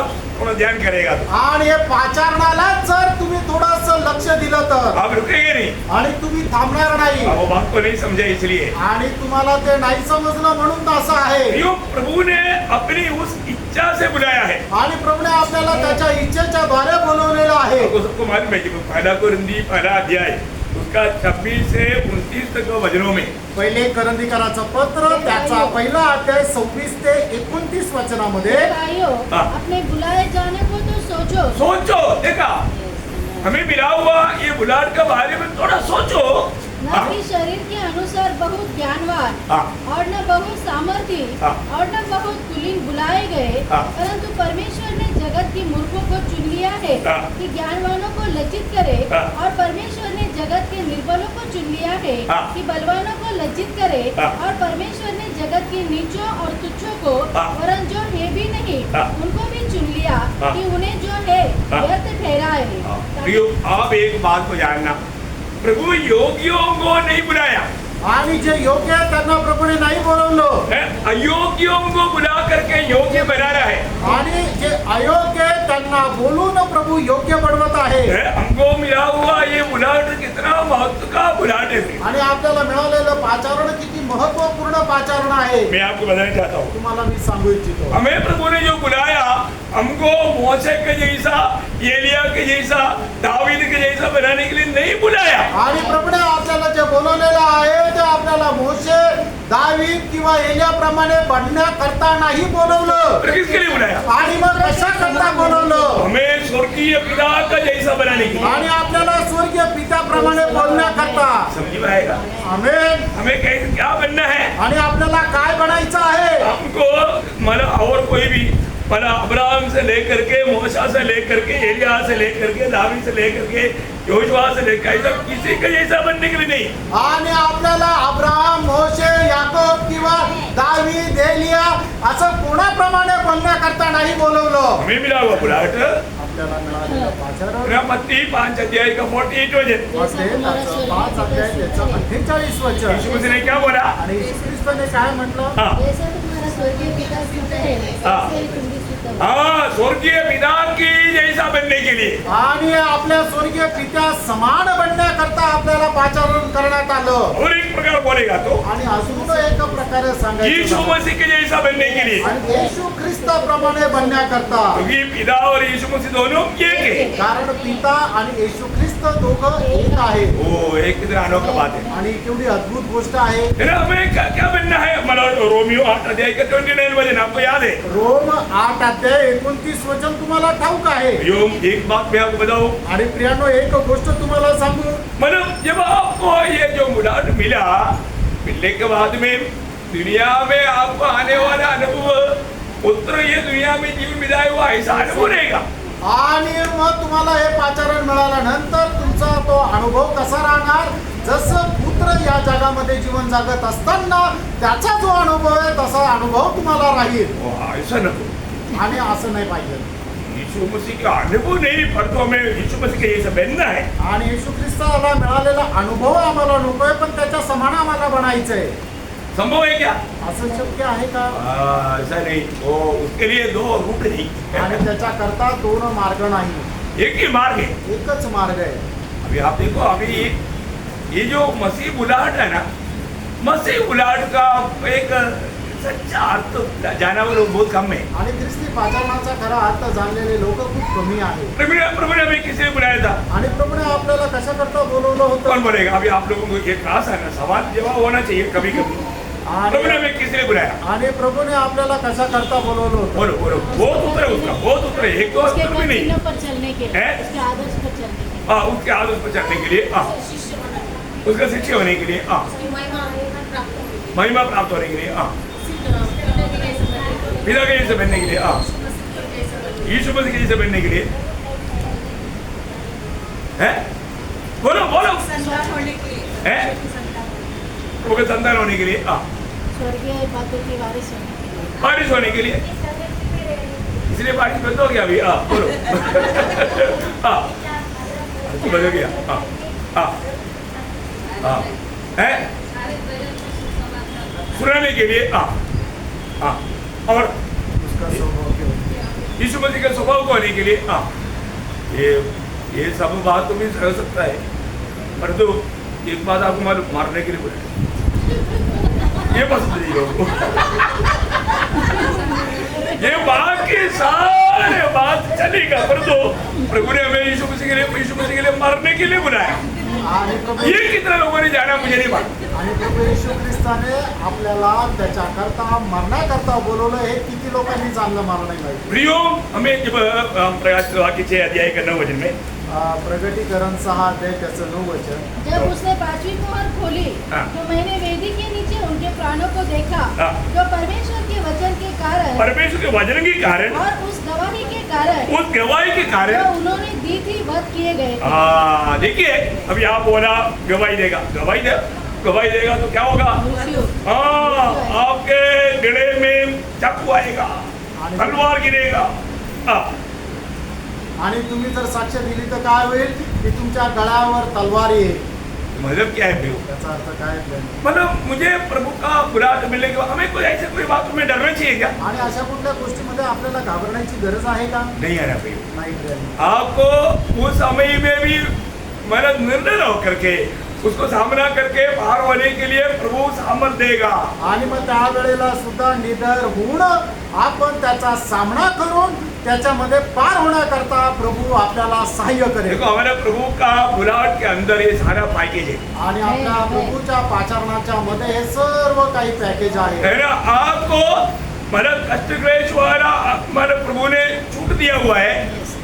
ध्यान करेगा तो आणि हे पाचारणाला जर तुम्ही थोडस लक्ष दिलं तर, आप रुकेंगे नहीं। आणि तुम्ही थांबणार नाही. वो बात को नहीं समझा इसलिए। आणि तुम्हाला ते नाही समजलं म्हणून तसं आहे. यो प्रभु ने अपनी उस इच्छा से बुलाया है। आणि प्रभूने आपल्याला त्याच्या इच्छेच्या द्वारे बोलवलेलं आहे. आपको सबको मालूम है कि पहला कुरिन्थी पहला अध्याय उसका 26 से 29 तक वचनों में। पहिले करंदीकराचं पत्र त्याचा पहिला अध्याय 26 ते 29 वचनामध्ये. भाइयों, हाँ। अपने बुलाए जाने को तो सोचो। सोचो, देखा, हमें मिला हुआ ये बुलाहट के बारे में थोड़ा सोचो। न हाँ, कि शरीर के अनुसार बहुत ज्ञानवान हाँ, और न बहुत सामर्थी हाँ। और न बहुत कुलीन बुलाए गए, हाँ। परंतु परमेश्वर ने जगत की मूर्खों को चुन लिया है हाँ। कि ज्ञानवानों को लज्जित करे, हाँ। और परमेश्वर ने जगत के निर्बलों को चुन लिया है हाँ। कि बलवानों को लज्जित करे, हाँ। और परमेश्वर ने जगत के नीचों और तुच्छों को, हाँ। वरन जो है भी नहीं, हाँ। उनको भी चुन लिया हाँ। कि उन्हें जो है हाँ। व्यर्थ ठहराए। प्रियो, आप एक बात को जानना, प्रभु योगियों को नहीं बुलाया आणि जे योग्य आहे त्यांना प्रभूने नाही बोलवलं. है, अयोग्यों को बुला करके योग्य बना रहा है। आणि जे अयोग्य आहे त्यांना बोलून प्रभू योग्य बनवत आहे. हमको मिला हुआ ये बुलाहट कितना महत्व का बुलाहट है। आणि आपल्याला मिळालेलं पाचारण किती महत्वपूर्ण पाचारण आहे. मैं आपको बताना चाहता हूँ, तुम्हाला मी सांगू इच्छितो. हमें प्रभु ने जो बुलाया, हमको मोसे के जैसा, एलिया के जैसा, दावीद के जैसा बनाने के लिए नहीं बुलाया। आणि प्रभूने आपल्याला जे बोलवलेलं आहे ते आपल्याला मोशे, दावीद किंवा एलियाप्रमाणे बनण्याकरता नाही बोलवलं. तो किसके लिए बुलाया? आणि मग कशा करता बोलवलं? हमें स्वर्गीय पिता का जैसा बनाने के लिए। आणि आपल्याला स्वर्गीय पित्याप्रमाणे बोलण्याकरता. समझ में आएगा? आमेन. हमें कैसे क्या बनना है? आणि आपल्याला काय बनायचं आहे? हमको मतलब और कोई भी मतलब अब्राहम से लेकर के, मूसा से लेकर के, एलिया से लेकर के, दावीद से लेकर के, योशुआ से लेकर ऐसा किसी का जैसा बनने के लिए नहीं। आणि आपल्याला अब्राहम, मोशे, याकोब किंवा दावीद, एलिया असं कोणाप्रमाणे बनण्याकरता नाही बोलवलं. हमें मिला हुआ बुलाहट आपल्याला मिळालेलं पाचारण मत्ती 5 अध्याय का 48 वचन। मत्ते त्याचं 5 अध्याय त्याचं 48 वचन यीशु मसीह ने क्या बोला? आणि येशू ख्रिस्ताने काय म्हटलं हाँ जैसा तुम्हारा स्वर्गीय पिता शुद्ध है हाँ। वैसे ही तुम भी शुद्ध हो। हाँ, स्वर्गीय पिता की जैसा बनने के लिए आणि आपल्या स्वर्गीय पित्या समान बनण्याकरता आपल्याला पाचारण करण्यात आलं और एक प्रकार बोलेगा तो आणि अजून एक प्रकारे यीशु सांगायचं मसीह के जैसा बनने के लिए, आणि येशू ख्रिस्ताप्रमाणे बनण्याकरता क्योंकि पिता और यीशु मसीह दोनों एक है। कारण पिता आणि येशू ख्रिस्त दोघं एक आहे ओ एक कितना अनोखा बात है। आणि केवढी अद्भुत गोष्ट आहे है ना, हमें क्या क्या बनना है? मतलब रोमियो 8 अध्याय का 29 वचन आपको याद है? रोम 8 अध्याय 29 वचन तुम्हाला ठाऊक आहे यो एक बात मैं आपको बताऊं, आणि प्रियानो एक गोष्ट तुम्हाला सांगू मतलब जब आपको ये जो मुलाट मिला, मिलने के बाद में दुनिया में आपको आने वाला अनुभव पुत्र ये दुनिया में जीवन बिताए हुआ ऐसा अनुभव रहेगा। आणि मग तुम्हाला हे पाचारण मिळाल्यानंतर तुमचा तो अनुभव कसा राहणार जसं पुत्र या जगामध्ये जीवन जगत असताना त्याचा जो अनुभव आहे तसा अनुभव तुम्हाला राहील ओ, ऐसा नको। आणि असं नाही पाहिजे यीशु मसीह का अनुभव नहीं, पर तो हमें यीशु मसीह के जैसा बनना है। आणि येशू ख्रिस्ताला मिळालेला अनुभव आम्हाला नकोय पण त्याच्या समान आम्हाला बनायचंय संभव है क्या? असं शक्य आहे का ऐसा नहीं, वो उसके लिए दो रूट नहीं, आणि त्याच्याकरता दोन मार्ग नाही एक ही मार्ग है। एकच मार्ग आहे अभी आप देखो, अभी ये जो मसीह उलाट है ना, मसीह उलाट का एक सच्चा अर्थ जाना वो लोग बहुत कम है। आणि ख्रिस्ती पाचारणाचा खरा अर्थ जाणलेले लोक खूप कमी आहेत प्रभु ने हमें किसी ने बुलाया था? आणि प्रभूने आपल्याला कशाकरता बोलवलं कौन होतं बोलेगा? अभी आप लोगों को ये क्लास है ना, सवाल जवाब होना चाहिए कभी कभी। प्रभु ने आणि हमें किसी ने बुलाया? आणि प्रभूने आपल्याला कशाकरता बोलवलं होतं बोलो बोलो, बहुत उत्तर है उसका, बहुत उत्तर है, एक दो उसके उत्तर भी नहीं। चिन्ह पर चलने के लिए हैं? उसके आदर्श पर चलने के लिए हाँ, उसके आदर्श पर चलने के लिए, हाँ, शिष्य बनाने उसका शिष्य होने के लिए, हाँ, उसकी महिमा प्राप्त होने के महिमा प्राप्त होने के लिए, हाँ, लिए पिता के जैसे बनने के लिए, हाँ, यीशु मसीह के जैसे बनने के लिए, हैं? बोलो बोलो, संतान होने के लिए हैं? प्रभु के संतान होने के लिए, हाँ, स्वर्गीय बातों की वारिस होने के लिए बारिश होने के लिए, इसलिए बारिश बंद हो गया अभी, हाँ, बोलो, हाँ, बंद हो गया, हाँ, हाँ, हाँ, हैं? सुनाने के लिए, हाँ, हाँ, और उसका स्वभाव केवळ यीशु मसीह के स्वभाव को होने के लिए, हाँ, ये सब बात तो भी रह सकता है, पर तो एक बात आपको मालूम, मारने के लिए बोले ये पसंद नहीं लोगों को। ये बाकी सारे बात चलेगा, पर तो प्रभु ने हमें यीशु मसीह के लिए मरने के लिए बुलाया। आणि प्रभू ये कितना लोगों ने जाना मुझे नहीं मालूम। आणि प्रभू येशू ख्रिस्ताने आपल्याला त्याच्याकरता मरण्याकरता बोलवलं हे किती लोकांनी जाणलं मला नाही माहिती प्रियो, हमें जब प्रकाश वाक्य 6 अध्याय का 9 वचन में प्रगटीकरण 6 अध्याय त्याचं 9 वचन जब उसने 5वीं मोहर खोली हाँ। तो मैंने वेदी के नीचे उनके प्राणों को देखा हाँ। जो परमेश्वर के वचन के कारण परमेश्वर के वचन के कारण, और उस गवाही के कारण उस गवाही के जो कारण, उन्होंने दी थी वध किए गए थे। हाँ देखिए, अभी आप बोला गवाही देगा, गवाही देगा तो क्या होगा? मृत्यु हाँ, आपके गले में चाकू आएगा, तलवार गिरेगा, हाँ, आणि तुम्ही जर साक्ष दिली तर काय होईल की तुमच्या गळ्यावर तलवार येईल मतलब क्या है प्रियो? त्याचा अर्थ काय आहे? मतलब मुझे प्रभु का बुलाहट मिलने के बाद हमें कोई ऐसे कोई बात में डरना चाहिए क्या? आणि अशा कुठल्या गोष्टीमध्ये आपल्याला घाबरण्याची गरज आहे का नहीं आना प्रियो। नाही प्रियांनो. आपको उस समय में भी मतलब निर्णय होकर के उसको सामना करके पार होने के लिए प्रभु सामर्थ देगा। आणि मग त्या वेळेला सुद्धा निडर होऊन आपण त्याचा सामना करून त्याच्यामध्ये पार होण्याकरता प्रभू आपल्याला सहाय्य करेल देखो, हमारे प्रभु का बुलाहट के अंदर ये सारा पैकेज है, आणि आपल्या प्रभूच्या पाचारणाच्या मध्ये हे सर्व काही पॅकेज आहे है ना? आपको मतलब कष्ट क्लेश वाला हमारे प्रभु ने छूट दिया हुआ है,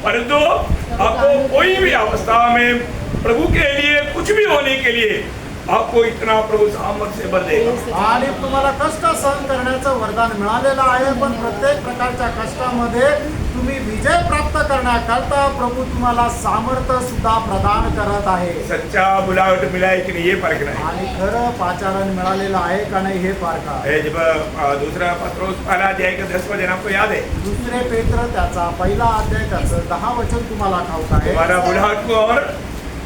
परंतु आपको कोई भी अवस्था में प्रभु के लिए कुछ भी होने के लिए आपको इतना प्रभु सामर्थ्य से भर देगा। आणि तुम्हाला कष्ट सहन करण्याचं वरदान मिळालेलं आहे पण प्रत्येक प्रकारच्या कष्टामध्ये तुम्ही विजय प्राप्त करण्याकरता प्रभू तुम्हाला सामर्थ्य सुद्धा प्रदान करत आहे सच्चा बुलावट मिला है कि नहीं ये परखना है। आणि खरं पाचारण मिळालेलं आहे का नाही हे पारखा जब दूसरा पत्रोस पहला अध्याय का 10 वचन आपको याद है, दुसरे पेत्र त्याचा पहिला अध्याय त्याचं 10 वचन तुम्हाला ठाऊक आहे हमारा बुलाहट को और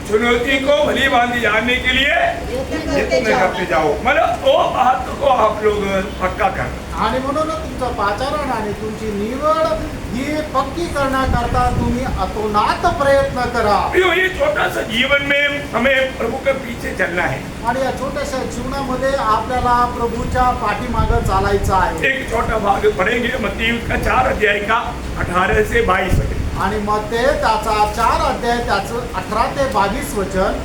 चुनौती को भली भांति जानने के लिए यत्न करते जाओ। मतलब वो बात को आप लोग पक्का करना। आणि म्हणून तुमचं पाचारण आणि तुमची निवड ही पक्की करण्याकरता तुम्ही अतोनात प्रयत्न करा अभियो ये छोटा सा जीवन में हमें प्रभु के पीछे चलना है। आणि या छोट्याशा जीवनामध्ये आपल्याला प्रभूच्या पाठीमागं चालायचं आहे एक छोटा भाग पढ़ेंगे मत्ती का 4 अध्याय का 18 से 22 वचन। आणि मग ते त्याचा 4 अध्याय त्याचं 18 ते 22 वचन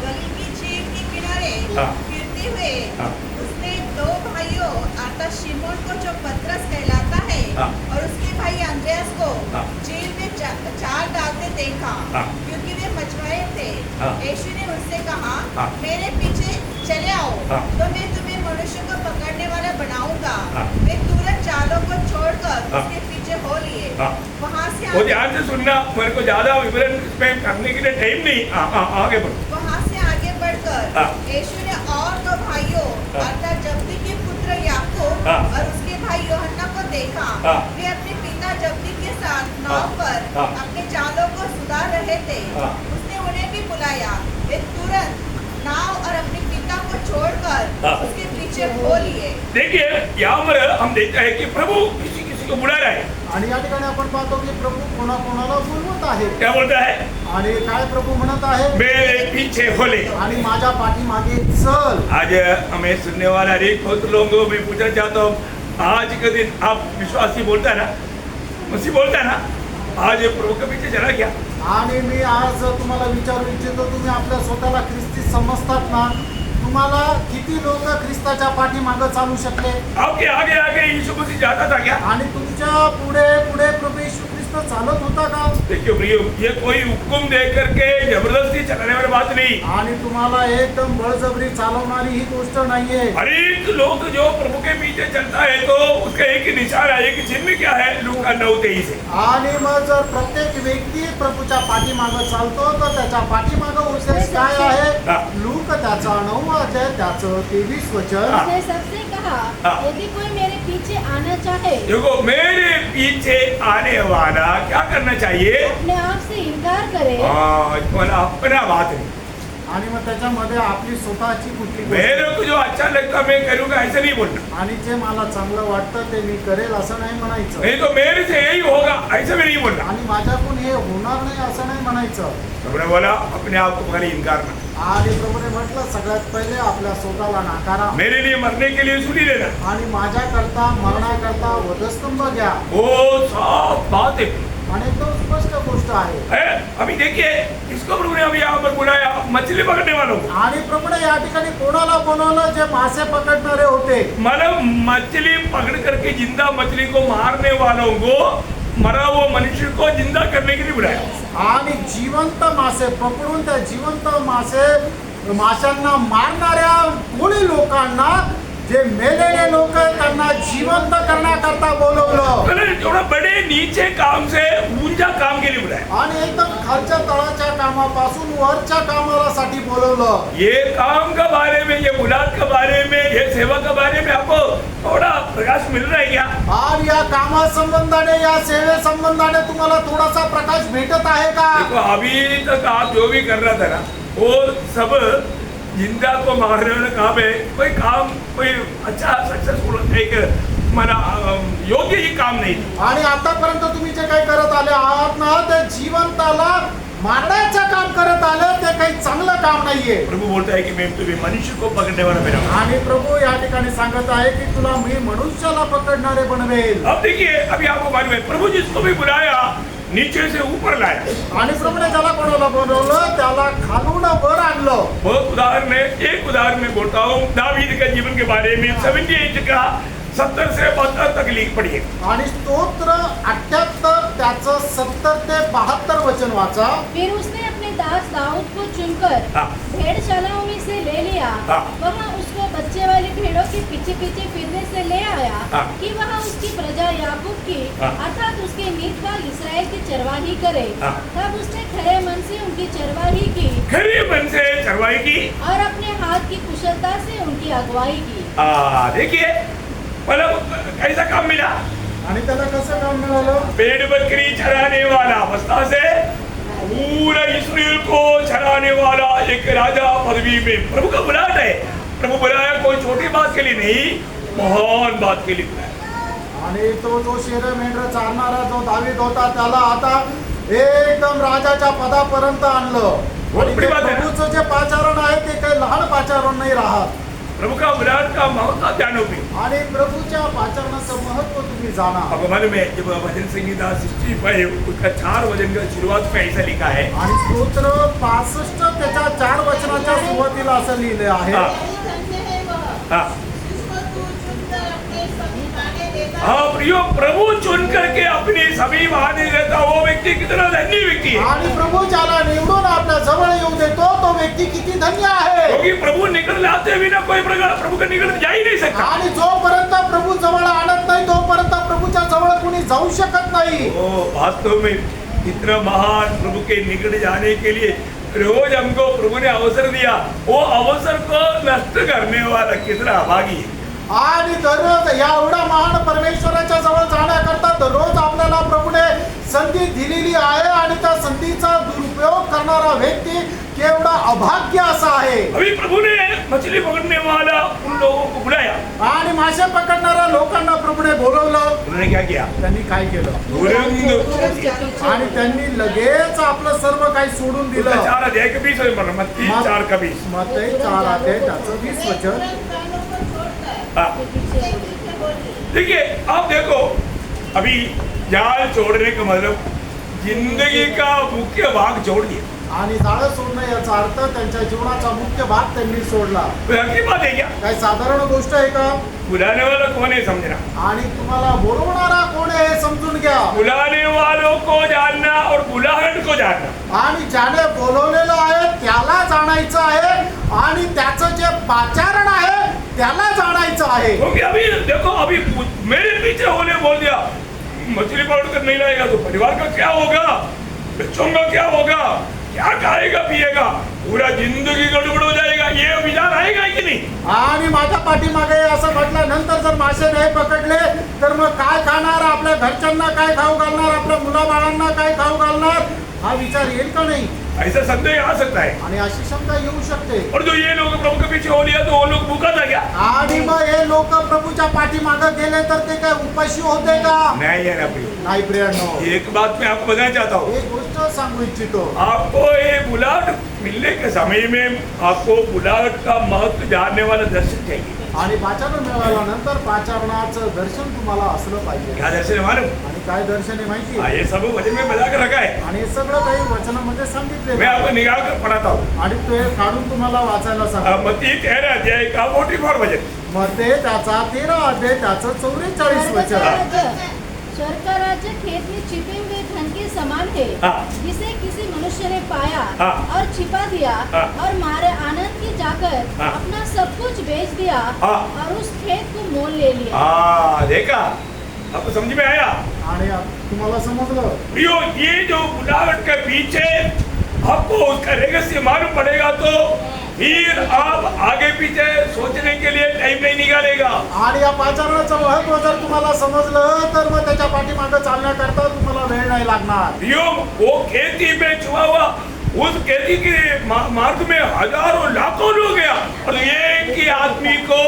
गली की झील के किनारे हाँ। फिरते हुए हाँ। उसने 2 भाइयों अर्थात शिमोन को जो पतरस कहलाता है हाँ। और उसके भाई अंद्रयास को हाँ। झील में चाल डालते देखा हाँ। क्योंकि वे मछुआरे थे। हाँ। यीशु ने उनसे कहा हाँ। मेरे पीछे चले आओ हाँ। तो मैं तुम्हें मनुष्य को पकड़ने वाला बनाऊंगा। हाँ। वे तुरंत जालों को छोड़कर हाँ। उसके पीछे हो लिए। हाँ। वहां से वो ध्यान से सुनना, मेरे को ज्यादा विवरण इसमें करने के लिए टाइम नहीं। आगे बढ़ो। वहाँ से आगे बढ़कर हाँ। यीशु ने और 2 भाइयों हाँ। अर्थात जब्दी के पुत्र याकूब हाँ। और उसके भाई यूहन्ना को देखा। हाँ। वे अपने पिता जब्दी के साथ नाव हाँ। पर हाँ। अपने जालों को सुधार रहे थे। हाँ। उसने उन्हें भी बुलाया। वे तुरंत नाव और अपने पिता को छोड़कर हाँ। उसके पीछे हो लिए। देखिए यहाँ पर हम देखते हैं कि प्रभु किसी किसी को बुला रहा है। आणि या ठिकाणी आपण पाहतो की प्रभू कोणाकोणाला बोलवत आहे क्या बोलता है? आणि काय प्रभू म्हणत आहे मेरे पीछे होले। आणि माझ्या पाठीमागे चल आज हमें सुनने वाला अनेक बहुत लोगों को मैं पूछना चाहता हूँ, आज के दिन आप विश्वासी बोलता है ना, मसीह बोलता है ना, आज प्रभु के पीछे चला क्या? आणि मी आज तुम्हाला विचारू इच्छितो तुम्ही आपल्या स्वतःला ख्रिस्ती समजतात ना तुम्हाला किती लोक ख्रिस्ताच्या पाठीमागं चालू शकले आपके आगे आगे यीशु मसीह जाता था क्या? आणि तुमच्या पुढे पुढे प्रभू येशू ख्रिस्त चालत होता का देखिए प्रियो, ये कोई हुक्म दे करके जबरदस्ती चलाने वाली बात नहीं। आणि तुम्हाला एकदम बळजबरी चालवणारी ही गोष्ट नाहीये हर एक लोग जो प्रभु के पीछे चलता है तो उसका एक ही निशान है, एक चिन्ह क्या है? लूका 9:23 है। आणि मग जर प्रत्येक व्यक्ती प्रभूच्या पाठीमागं चालतो तर त्याच्या पाठीमागं उद्देश काय हा. आहे लूक त्याचा 9 अध्याय त्याचं 23 वचन हा. उसने सबसे कहा हाँ। यदि कोई मेरे पीछे आना चाहे देखो, मेरे पीछे आने वाला क्या करना चाहिए? अपने आप से इनकार करे बोला अपना बात नहीं। आणि मग त्याच्यामध्ये आपली स्वतःची कुठली गोष्ट मेरे को जो अच्छा लगता मैं करूंगा ऐसा नहीं बोलना, आणि जे मला चांगलं वाटतं ते मी करेल असं नाही म्हणायचं नहीं तो मेरे से यही होगा ऐसा भी नहीं बोलना। आणि माझ्याकडून हे होणार नाही असं नाही म्हणायचं सबने बोला अपने आप को पहले इनकार ना, आणि प्रभूने म्हटलं सगळ्यात पहिले आपल्या स्वतःला नाकारा मेरे लिए मरने के लिए सुनी लेना। आणि माझ्याकरता मरणाकरता वधस्तंभ घ्या वो साफ बात है। आणि एकदम स्पष्ट गोष्ट आहे अभी देखिए इसको प्रभु ने अभी यहाँ पर बुलाया मछली पकड़ने वालों को। आणि प्रभूने या ठिकाणी कोणाला बोलवलं जे मासे पकडणारे होते मतलब मछली पकड़ करके जिंदा मछली को मारने वालों को, मरा हुआ मनुष्य को जिंदा करने के लिए बुलाया। आणि जिवंत मासे पकडून त्या जिवंत माशांना मारणाऱ्या कोळी लोकांना जे मेलेले लोक त्यांना जिवंत करण्याकरता बोलवलं मैंने थोड़ा बड़े नीचे काम से ऊंचा काम के लिए बुलाया। आणि एकदम खालच्या तळाच्या कामापासून वरच्या कामासाठी बोलवलं ये काम के बारे में, ये मुलाद के बारे में, ये सेवा के बारे में आपको थोड़ा प्रकाश मिल रहा है क्या? आणि या कामा संबंधाने या सेवे संबंधाने तुम्हाला थोडासा प्रकाश भेटत आहे का देखो अभी तक आप जो भी कर रहा था ना वो सब जिंदा को मारने वाला काम है। कोई अच्छा सक्सेसफुल एक मला योग्य ही काम नहीं। आणि आतापर्यंत तुम्ही जे काही करत आले आहात ना ते जिवंताला मारण्याचं काम करत आलं ते काही चांगलं काम नाहीये प्रभु बोलता है कि मैं तुम्हें मनुष्य को पकड़ने वाला बनाऊंगा। आणि प्रभू या ठिकाणी सांगत आहे की तुला मी मनुष्याला पकडणारे बनवेल अब देखिए अभी आपको मालूम है प्रभु जिसको भी बुलाया नीचे से ऊपर लाया। आणि प्रभूने ज्याला कोणाला बोलवलं त्याला खालून वर आणलं बहुत उदाहरण है, एक उदाहरण में बोलता हूँ दावीद के जीवन के बारे में 78 का 70 से 72 तक लिख पढ़िए। आणि स्तोत्र 78 त्याचं 70 ते 72 वचन वाचा फिर उसने अपने दास दाऊद को चुनकर हाँ। भेड़शालाओं में से ले लिया, हाँ। वह उसको बच्चे वाली भेड़ों के पीछे पीछे फिरने से ले आया, हाँ। कि वह उसकी प्रजा याकूब की हाँ। अर्थात उसके नीत भाग इसराइल की चरवाही करे। हाँ। तब उसने खरे मन से उनकी चरवाही की खरे मन से चरवाई की। और अपने हाथ की कुशलता से उनकी अगुवाई की। देखिए मतलब कैसा काम मिला। आणि त्याला कसं काम मिळालं? भेड़ बकरी चराने वाला अवस्था से पूरा इसराइल को चराने वाला एक राजा पदवी में प्रभु का बुलाट है। प्रभु बुलाया कोई छोटी बात के लिए नहीं, महान बात के लिए बुलाया। आणि तो जो शेर मेंढर चारणारा जो दावीद होता त्याला आता एकदम राजाच्या पदापर्यंत आणलं. आणि मोठी ते बात आहे ना? प्रभूचं जे पाचारण आहे ते काही लहान पाचारण नाही राहत. प्रभु का बुलाट का महत्व जानो भी। आणि प्रभूच्या पाचारणाचं महत्व तुम्ही जाणा. अब मालूम है जब भजन संगीता 65 उसका 4 वचन का शुरुआत में ऐसा लिखा है। आणि स्तोत्र 65 त्याच्या 4 वचनाच्या सुरुवातीला असं लिहिले आहे. हाँ। धन्य है वह हाँ जिसको तू चुनकर अपने सभी वादे देता है। हाँ प्रियो, प्रभु चुन करके अपने सभी वादे देता वो व्यक्ति कितना धन्य व्यक्ति है। आणि प्रभू ज्याला निवडून आपल्या जवळ येऊ देतो तो व्यक्ति किती धन्य आहे. क्योंकि प्रभु निकट लाते बिना कोई प्रकार प्रभु के निकट जा ही नहीं सकता। आणि जोपर्यंत प्रभू जवळ आणत नाही तोपर्यंत प्रभूच्या जवळ कुणी जाऊ शकत नाही. ओ वास्तव में इतना महान प्रभु के निकट जाने के लिए रोज हमको प्रभु ने अवसर दिया। वो अवसर को नष्ट करने वाला कितना अभागी है। आणि दररोज या एवढ्या महान परमेश्वराच्या जवळ जाण्याकरता दररोज आपल्याला प्रभूने संधी दिलेली आहे आणि त्या संधीचा दुरुपयोग करणारा व्यक्ती केवढा अभाग्य असा आहे. अभी प्रभु ने मछली पकड़ने वाला उन लोगों को बुलाया। आणि मासे पकडणाऱ्या लोकांना प्रभुने बोलवलं. उन्होंने क्या किया? त्यांनी काय केलं? तुरंत आणि त्यांनी लगेच आपलं सर्व काही सोडून दिलं. 4 अध्याय के 20 वचन पढ़ना, मत्ती 4 का 20। मत्ती 4 अध्याय त्याचं 20 वचन. तुरंत कानों को छोड़कर हाँ उसके पीछे बोली। देखिए आप देखो, अभी जाल छोड़ने का मतलब जिंदगी का मुख्य भाग छोड़ दिया। आणि जाळं सोडणं याचा अर्थ त्यांच्या जीवनाचा मुख्य भाग त्यांनी सोडला. की बात है क्या? काय साधारण गोष्ट आहे का? बुलाने वाला कौन है समझना। आणि तुम्हाला बोलवणारा कोण आहे हे समजून घ्या. बुलाने वालों को जानना और बुलाहट को जानना। आणि ज्याने बोलवलेलं आहे त्याला जाणायचं आहे आणि त्याचं जे पाचारण आहे त्याला जाणायचं आहे. क्योंकि अभी देखो, अभी मेरे पीछे होने बोल दिया मछली पकड़ कर नहीं लाएगा तो परिवार का क्या होगा, बच्चों का क्या होगा, क्या खाएगा पिएगा, पूरा जिंदगी गड़बड़ हो जाएगा, ये विचार आएगा कि नहीं? आणि माझ्या पाठीमागे असं म्हटल्यानंतर जर मासे नाही पकडले तर मग काय खाणार, आपल्या घरच्यांना काय खाऊ घालणार, आपल्या मुलाबाळांना काय खाऊ घालणार, हा विचार येईल का नाही? ऐसा संदेह आ सकता है। आणि अशी शंका येऊ शकते. और जो ये लोग प्रभु के पीछे हो लिया तो वो लोग भूखा था क्या? आणि मग हे लोक प्रभूच्या पाठीमागे गेले तर ते काय उपाशी होते का? नहीं है ना प्रिय। नाही प्रियांनो. एक बात मैं आपको बताना चाहता हूँ, एक गोष्ट सांगू इच्छितो. आपको ये बुलाहट मिलने के समय में आपको बुलाहट का महत्व जानने वाला दर्शन चाहिए। आणि पाचारण मिळाल्यानंतर पाचारणाचं दर्शन तुम्हाला असलं पाहिजे. क्या दर्शन है मालूम? आणि काय दर्शन आहे माहिती? ये सब वचन में बता कर रखा है। आणि हे सगळं काही वचनामध्ये सांगितले मैं आपको निकाल कर पढ़ाता हूँ। आणि ते काढून तुम्हाला वाचायला सांगा. मत्ती 13 अध्याय का 44 वचन। मध्ये त्याचा 13 अध्याय त्याचं 44 वचन. स्वर्ग का राज्य खेत में छिपे हुए धन के समान है, हाँ। जिसे किसी मनुष्य ने पाया हाँ। और छिपा दिया, हाँ। और मारे आनंद की जाकर हाँ। अपना सब कुछ बेच दिया, हाँ। और उस खेत को मोल ले लिया। देखा, आपको समझ में आया? आणि तुम्हाला समजलं? प्रियो, ये जो बुलाहट के पीछे आपको उसका रहस्य मालूम पड़ेगा तो फिर आप आगे पीछे सोचने के लिए टाइम नहीं निकालेगा। आणि या पाचारणाचं महत्व जर तुम्हाला समजलं तर मग त्याच्या पाठीमागे चालण्याकरता तुम्हाला वेळ नाही लागणार. प्रियो, वो खेती में छुआ हुआ उस खेती के मार्ग में हजारों लाखों लोग गया और एक ही आदमी को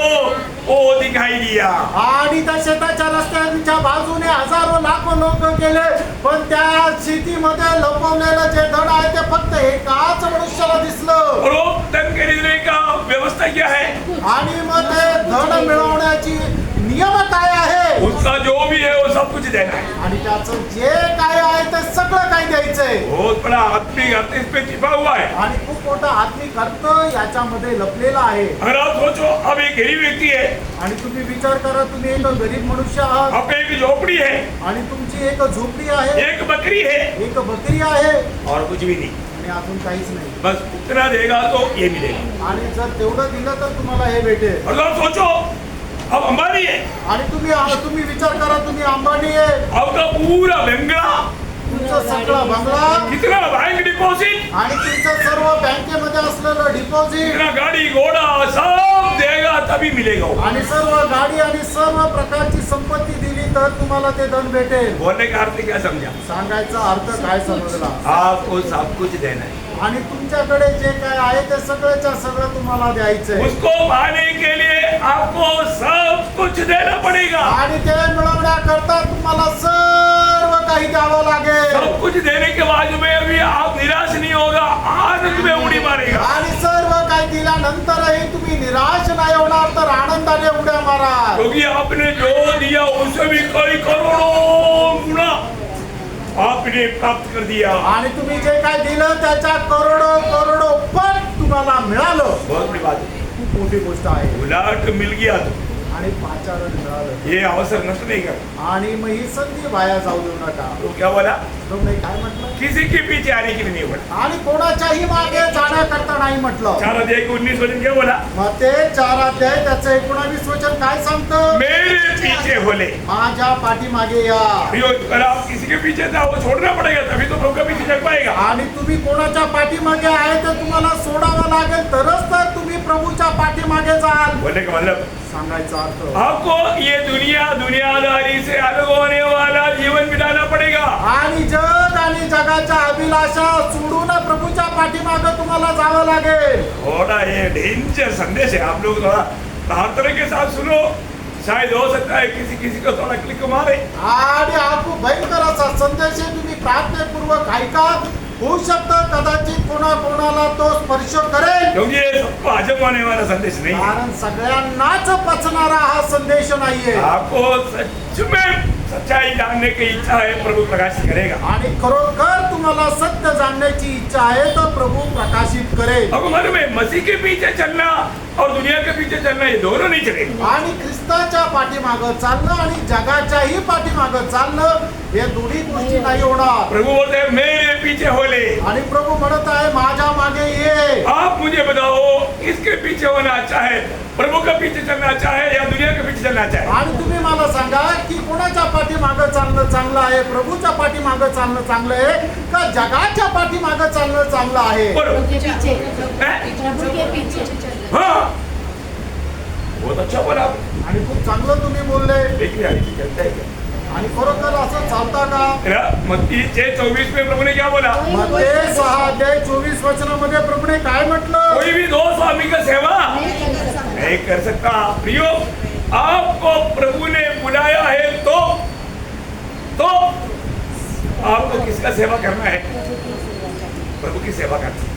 वो दिखाई दिया। आणि त्या शेताच्या रस्त्यांच्या बाजूने हजारो लाखो लोक गेले पण त्या शेतीमध्ये लपवलेलं जे धन आहे ते फक्त एकाच मनुष्याला दिसलं. और वो धन खरीदने का व्यवस्था क्या है? आणि मग ते धन मिळवण्याची नियम काय आहे? उसका जो भी है वो सब कुछ देना है। आणि त्याचं जे काय आहे ते सगळं काय द्यायचंय. बहुत बड़ा आत्मिक अर्थ इसमें छिपा हुआ है। आणि खूप मोठा आत्मिक अर्थ याच्यामध्ये लपलेला आहे. अगर आप सोचो, अब एक गरीब व्यक्ति है, आणि तुम्ही विचार करा, तुम्ही एक गरीब मनुष्य आहात आपका एक झोपड़ी है, आणि तुमची एक झोपडी आहे, एक बकरी है एक बकरी आहे और कुछ भी नहीं। आणि अजून काहीच नाही. बस उतना देगा तो ये मिलेगा. आणि जर तेवढं दिलं तर तुम्हाला हे भेटेल. और आप सोचो, अब अंबानी है, आणि तुम्ही विचार करा, तुम्ही अंबानी आहे, आपका पूरा बंगला, तुमचं सगळं बंगला कितना बैंक डिपॉजिट, आणि तुमचं सर्व बँकेमध्ये असलेलं डिपॉझिट कितना गाड़ी घोड़ा सब देगा तभी मिलेगा वो. आणि सर्व गाडी आणि सर्व प्रकारची संपत्ती दिली तर तुम्हाला ते धन भेटेल. बोलने का अर्थ क्या समझा? सांगायचा अर्थ काय समजला? आपको सब कुछ देना है, आणि तुमच्याकडे जे काय आहे ते सगळ्याच्या सगळं तुम्हाला द्यायचंय. उसको पाने के लिए आपको सब कुछ देना पड़ेगा. आणि ते मिळवण्याकरता तुम्हाला सर्व काही द्यावं लागेल. सब कुछ देने के बाद में भी आप निराश नहीं होगा, आनंद में उड़ी मारेगा. आणि सर्व काही दिल्यानंतरही तुम्ही निराश नाही होणार, तर आनंदाने उड्या मारा. क्योंकि आपने जो दिया उससे भी कई करोड़ों गुना आपने प्राप्त कर दिया. आणि तुम्ही जे काय दिलं त्याच्या करोडो पट तुम्हाला मिळालं. बहुत बड़ी बात है. खूप मोठी गोष्ट आहे. उलट मिल गया तो आणि पाचारण मिळालं. ये अवसर नष्ट नहीं कर. आणि मग ही संधी वाया जाऊ देऊ नका. तो क्या बोला? प्रभूने काय म्हटलं? किसी के पीछे आने के लिए नहीं बोला. आणि कोणाच्याही मागे जाण्याकरता नाही म्हटलं. 4 अध्याय के 19 वचन क्या बोला? मग ते 4 अध्याय त्याचं 19 वचन काय सांगतं? मेरे पीछे होले. माझ्या पाठीमागे या. अगर आप किसी के पीछे था वो छोड़ना पड़ेगा, तभी तो प्रभु का पीछे चल पाएगा. आणि तुम्ही कोणाच्या पाठीमागे आहे तर तुम्हाला सोडावं लागेल, तरच तर तुम्ही प्रभूच्या पाठीमागे जाल. बोलने का मतलब सांगायचा अर्थ, आपको ये दुनियादारी से अलग होने वाला जीवन बिताना पड़ेगा. आणि जग आणि जगाच्या अभिलाषा सोडून प्रभूच्या पाठीमागे तुम्हाला जावं लागेल. थोड़ा ये डेंजर संदेश है, आप लोग थोड़ा प्रार्थना के साथ सुनो. शायद हो सकता है किसी को थोड़ा क्लिक मारे. आणि हा खूप भयंकर असा संदेश आहे, तुम्ही प्रार्थनेपूर्वक ऐका. होऊ शकतं कदाचित कोणाला तो स्पर्श करेल, क्योंकि ये सबको हजम होने वाला संदेश नहीं है. कारण सगळ्यांनाच पचणारा हा संदेश नाहीये. आपको सच में सच्चाई जानने की इच्छा है, प्रभु प्रकाशित करेगा. आणि खरोखर तुम्हाला सत्य जाणण्याची इच्छा आहे तर प्रभू प्रकाशित करेल. अब मालूम है, मसीह के पीछे चलना और दुनिया के पीछे चलना ये दोनों नहीं चलेगा. आणि ख्रिस्ताच्या पाठीमागं चालणं आणि जगाच्याही पाठीमागं चालणं हे दोन्ही गोष्टी नाही होणार. प्रभु बोलते हैं मेरे पीछे होले. आणि प्रभू म्हणत आहे माझ्या मागे ये. आप मुझे बताओ किसके पीछे होना चाहे, प्रभु का पीछे चलना चाहे या दुनिया के पीछे चलना चाहे. आणि तुम्ही मला सांगा की कोणाच्या पाठीमागं चालणं चांगलं आहे, प्रभूच्या पाठीमागं चालणं चांगलं आहे का जगाच्या पाठीमागं चालणं चांगलं आहे? बोलो. प्रभु के पीछे, हैं? प्रभु के पीछे. हाँ, बहुत अच्छा बोला. आणि खूप चांगलं तुम्ही बोलले. देखिए आगे चलता है क्या? आणि खरोखर असं चालता का? मत्ती 6:24 में प्रभु ने क्या बोला? मत्ते 6 अध्याय 24 वचनामध्ये प्रभूने काय म्हटलं? कोई भी दो स्वामी का सेवा नहीं कर सकता. नहीं कर सकता. प्रियो, आपको प्रभु ने बुलाया है तो आपको किसका सेवा करना है? प्रभु की सेवा करना.